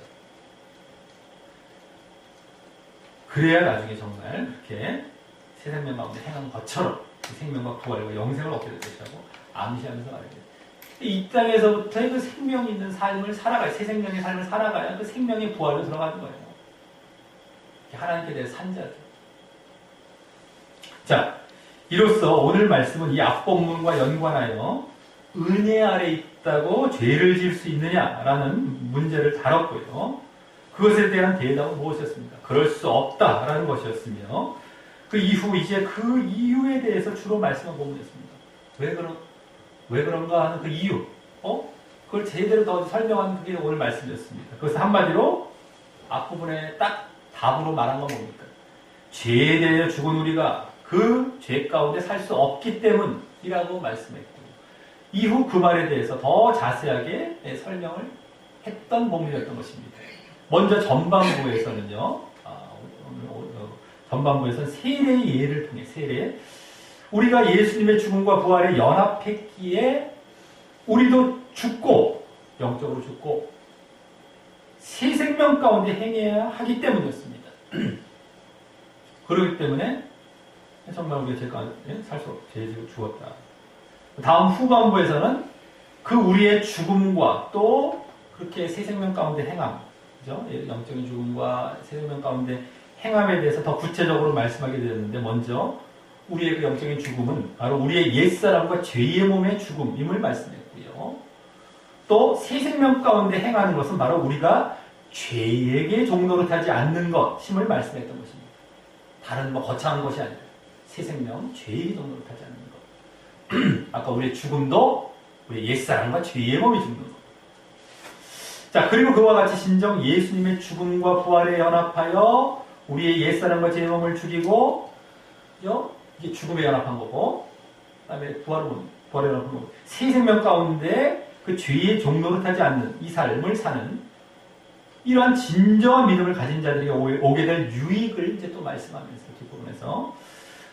그래야 나중에 정말 그렇게 새 생명 가운데 행한 것처럼 생명과 부활과 영생을 얻게 될 것이라고 암시하면서 말합니다. 이 땅에서부터 그 생명이 있는 삶을 살아가야, 새 생명의 삶을 살아가야 그 생명의 부활로 들어가는 거예요. 하나님께 대해 산자죠. 자, 이로써 오늘 말씀은 이 앞본문과 연관하여 은혜 아래 있다고 죄를 지을 수 있느냐라는 문제를 다뤘고요. 그것에 대한 대답은 무엇이었습니까? 그럴 수 없다라는 것이었으며, 그 이후 이제 그 이유에 대해서 주로 말씀한 본문이었습니다. 왜 그런가 하는 그 이유, 그걸 제대로 더 설명한 그게 오늘 말씀이었습니다. 그래서 한마디로 앞부분에 딱 답으로 말한 건 뭡니까? 죄에 대해 죽은 우리가 그 죄 가운데 살 수 없기 때문이라고 말씀했고, 이후 그 말에 대해서 더 자세하게 설명을 했던 본문이었던 것입니다. 먼저 전반부에서는요, 전반부에서는 세례의 예를 통해 우리가 예수님의 죽음과 부활에 연합했기에 우리도 죽고, 영적으로 죽고, 새 생명 가운데 행해야 하기 때문이었습니다. 그렇기 때문에 정말 우리가 죄 가운데 살 수 없고 죄에 죽었다. 다음 후반부에서는 그 우리의 죽음과 또 그렇게 새 생명 가운데 행함, 그죠? 영적인 죽음과 새 생명 가운데 행함에 대해서 더 구체적으로 말씀하게 되었는데, 먼저 우리의 그 영적인 죽음은 바로 우리의 옛사람과 죄의 몸의 죽음임을 말씀했고요. 또 새 생명 가운데 행하는 것은 바로 우리가 죄에게 종노릇하지 않는 것임을 말씀했던 것입니다. 다른 거창한 것이 아니라 새 생명, 죄에게 종노릇하지 않는 것. 아까 우리의 죽음도 우리의 옛사람과 죄의 몸이 죽는 것. 자, 그리고 그와 같이 진정 예수님의 죽음과 부활에 연합하여 우리의 옛사람과 죄의 몸을 죽이고, 이게 죽음에 연합한 거고, 그 다음에 부활에 연합한 거고, 새 생명 가운데 그 죄의 종노릇하지 않는 이 삶을 사는 이러한 진정한 믿음을 가진 자들이 오게 될 유익을 이제 또 말씀하면서 뒷부분에서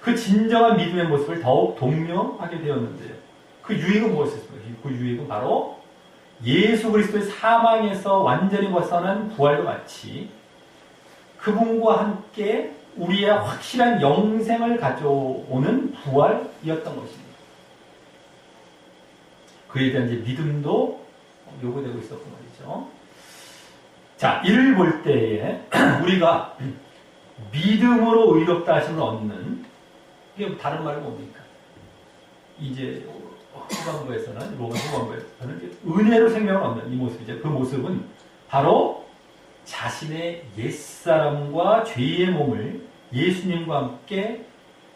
그 진정한 믿음의 모습을 더욱 독려하게 되었는데요. 그 유익은 무엇이었습니까? 그 유익은 바로 예수 그리스도의 사망에서 완전히 벗어난 부활과 같이 그분과 함께 우리의 확실한 영생을 가져오는 부활이었던 것입니다. 그에 대한 이제 믿음도 요구되고 있었던 말이죠. 자, 이를 볼 때에 우리가 믿음으로 의롭다 하심을 얻는, 이게 다른 말은 뭡니까? 이제 후반부에서는, 로마 후반부에서는 은혜로 생명을 얻는 이 모습이죠. 그 모습은 바로 자신의 옛사람과 죄의 몸을 예수님과 함께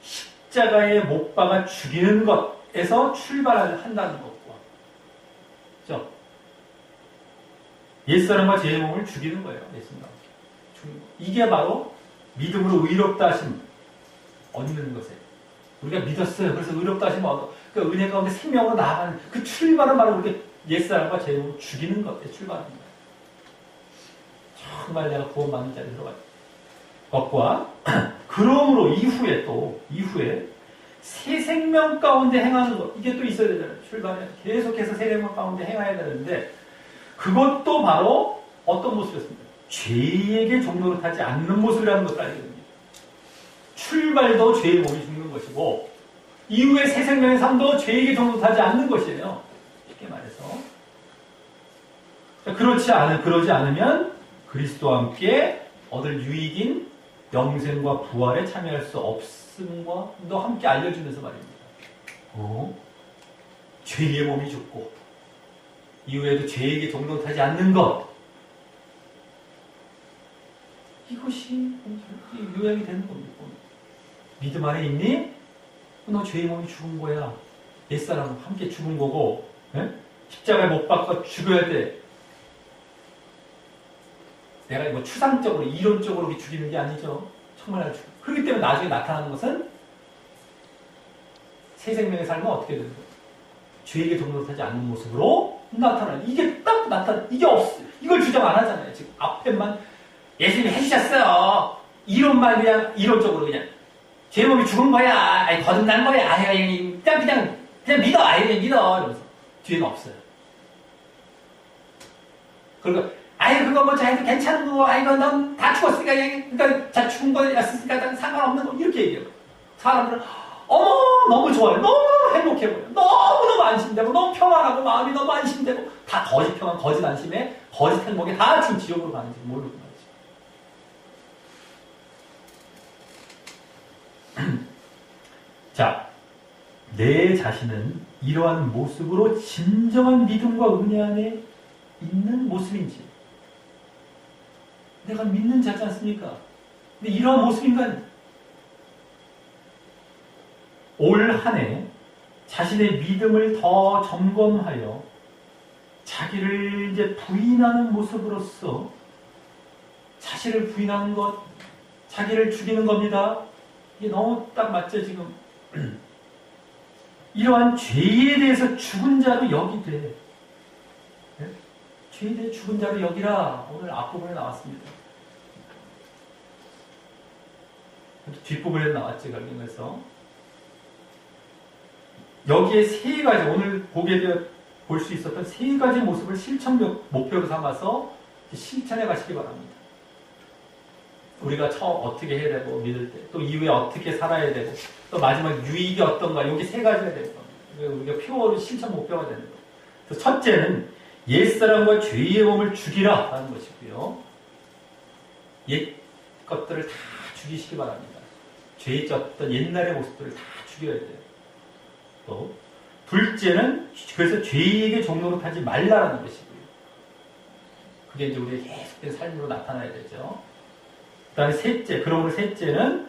십자가에 못 박아 죽이는 것에서 출발한다는 것과, 그렇죠? 옛사람과 죄의 몸을 죽이는 거예요. 예수님과 함께. 이게 바로 믿음으로 의롭다 하심 얻는 것에, 우리가 믿었어요. 그래서 의롭다 하심 얻어, 그 은혜 가운데 생명으로 나아가는 그 출발은 바로 우리가 옛사람과 죄의 몸을 죽이는 것에 출발하는 거예요. 정말 내가 구원받는 자리에 들어갈 것과, 그러므로 이후에 새 생명 가운데 행하는 것, 이게 또 있어야 되잖아요. 출발에 계속해서 새 생명 가운데 행해야 되는데, 그것도 바로 어떤 모습이었습니까? 죄에게 종노릇하지 않는 모습이라는 것을 알게 됩니다. 출발도 죄의 몸이 죽는 것이고, 이후에 새 생명의 삶도 죄에게 종노릇하지 않는 것이에요. 쉽게 말해서. 그러지 않으면 그리스도와 함께 얻을 유익인 영생과 부활에 참여할 수 없음과도 함께 알려주면서 말입니다. 죄의 몸이 죽고 이후에도 죄에게 종노릇하지 않는 것, 이것이 요약이 되는 겁니다. 믿음 안에 있니? 너 죄의 몸이 죽은 거야. 옛사람은 함께 죽은 거고, 십자가에 못 박아 죽여야 돼. 내가 이거 추상적으로, 이론적으로 죽이는 게 아니죠. 정말 죽여. 그렇기 때문에 나중에 나타나는 것은 새 생명의 삶은 어떻게 되는 거예요? 죄에게 종노릇하지 않는 모습으로 나타나요. 이게 딱 나타나. 이게 없어. 이걸 주장 안 하잖아요. 지금 앞에만 예수님이 해주셨어요. 이론만 그냥 이론적으로 그냥 죄의 몸이 죽은 거야. 아니 거듭난 거야. 아니 그냥 믿어. 아니 그냥 믿어. 이러면서 뒤에는 없어요. 그리고 아이 그거 뭐 자기도 괜찮은 거고 아이고 넌 다 죽었으니까 그러니까 자 죽은 거였으니까 상관없는 거 이렇게 얘기해요. 사람들은 어머 너무 좋아요. 너무 행복해 보여. 너무너무 안심되고 너무 평안하고 마음이 너무 안심되고 다 거짓 평안, 거짓 안심에 거짓 행복에 다 지금 지옥으로 가는지 모르고 말이죠. 자, 내 자신은 이러한 모습으로 진정한 믿음과 은혜 안에 있는 모습인지, 내가 믿는 자지 않습니까? 근데 이러한 모습인가? 올 한 해 자신의 믿음을 더 점검하여 자기를 이제 부인하는 모습으로서 자신을 부인하는 것, 자기를 죽이는 겁니다. 이게 너무 딱 맞죠, 지금? 이러한 죄에 대해서 죽은 자로 여기되, 죄에 대해 죽은 자로 여기라. 오늘 앞부분에 나왔습니다. 뒷부분에 나왔지, 갈림에서. 여기에 세 가지, 오늘 보게 되어 볼 수 있었던 세 가지 모습을 실천 목표로 삼아서 실천해 가시기 바랍니다. 우리가 처음 어떻게 해야 되고, 믿을 때, 또 이후에 어떻게 살아야 되고, 또 마지막 유익이 어떤가, 여기 세 가지가 되는 겁니다. 우리가 표어로 실천 목표가 되는 거예요. 그래서 첫째는 옛사람과 죄의 몸을 죽이라 하는 것이고요. 옛 것들을 다 죽이시기 바랍니다. 죄에 졌던 옛날의 모습들을 다 죽여야 돼요. 또 둘째는 그래서 죄에게 종노릇하지 말라라는 것이고요. 그게 이제 우리의 계속된 삶으로 나타나야 되죠. 그 다음에 셋째, 그러므로 셋째는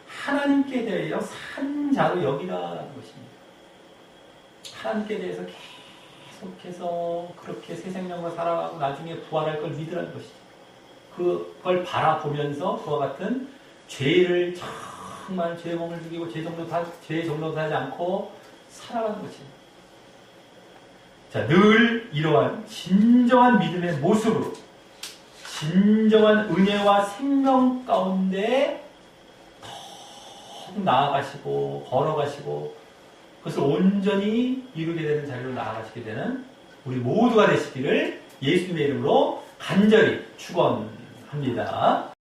하나님께 대하여 산 자로 여기라라는 것입니다. 하나님께 대해서 계속해서 그렇게 새 생명과 살아가고 나중에 부활할 걸 믿으라는 것이죠. 그걸 바라보면서 그와 같은 죄를 정말 죄의 몸을 죽이고 죄의 종노릇 하지 않고 살아가는 것입니다. 자, 늘 이러한 진정한 믿음의 모습으로 진정한 은혜와 생명 가운데 더 나아가시고 걸어가시고 그것을 온전히 이루게 되는 자리로 나아가시게 되는 우리 모두가 되시기를 예수님의 이름으로 간절히 축원합니다.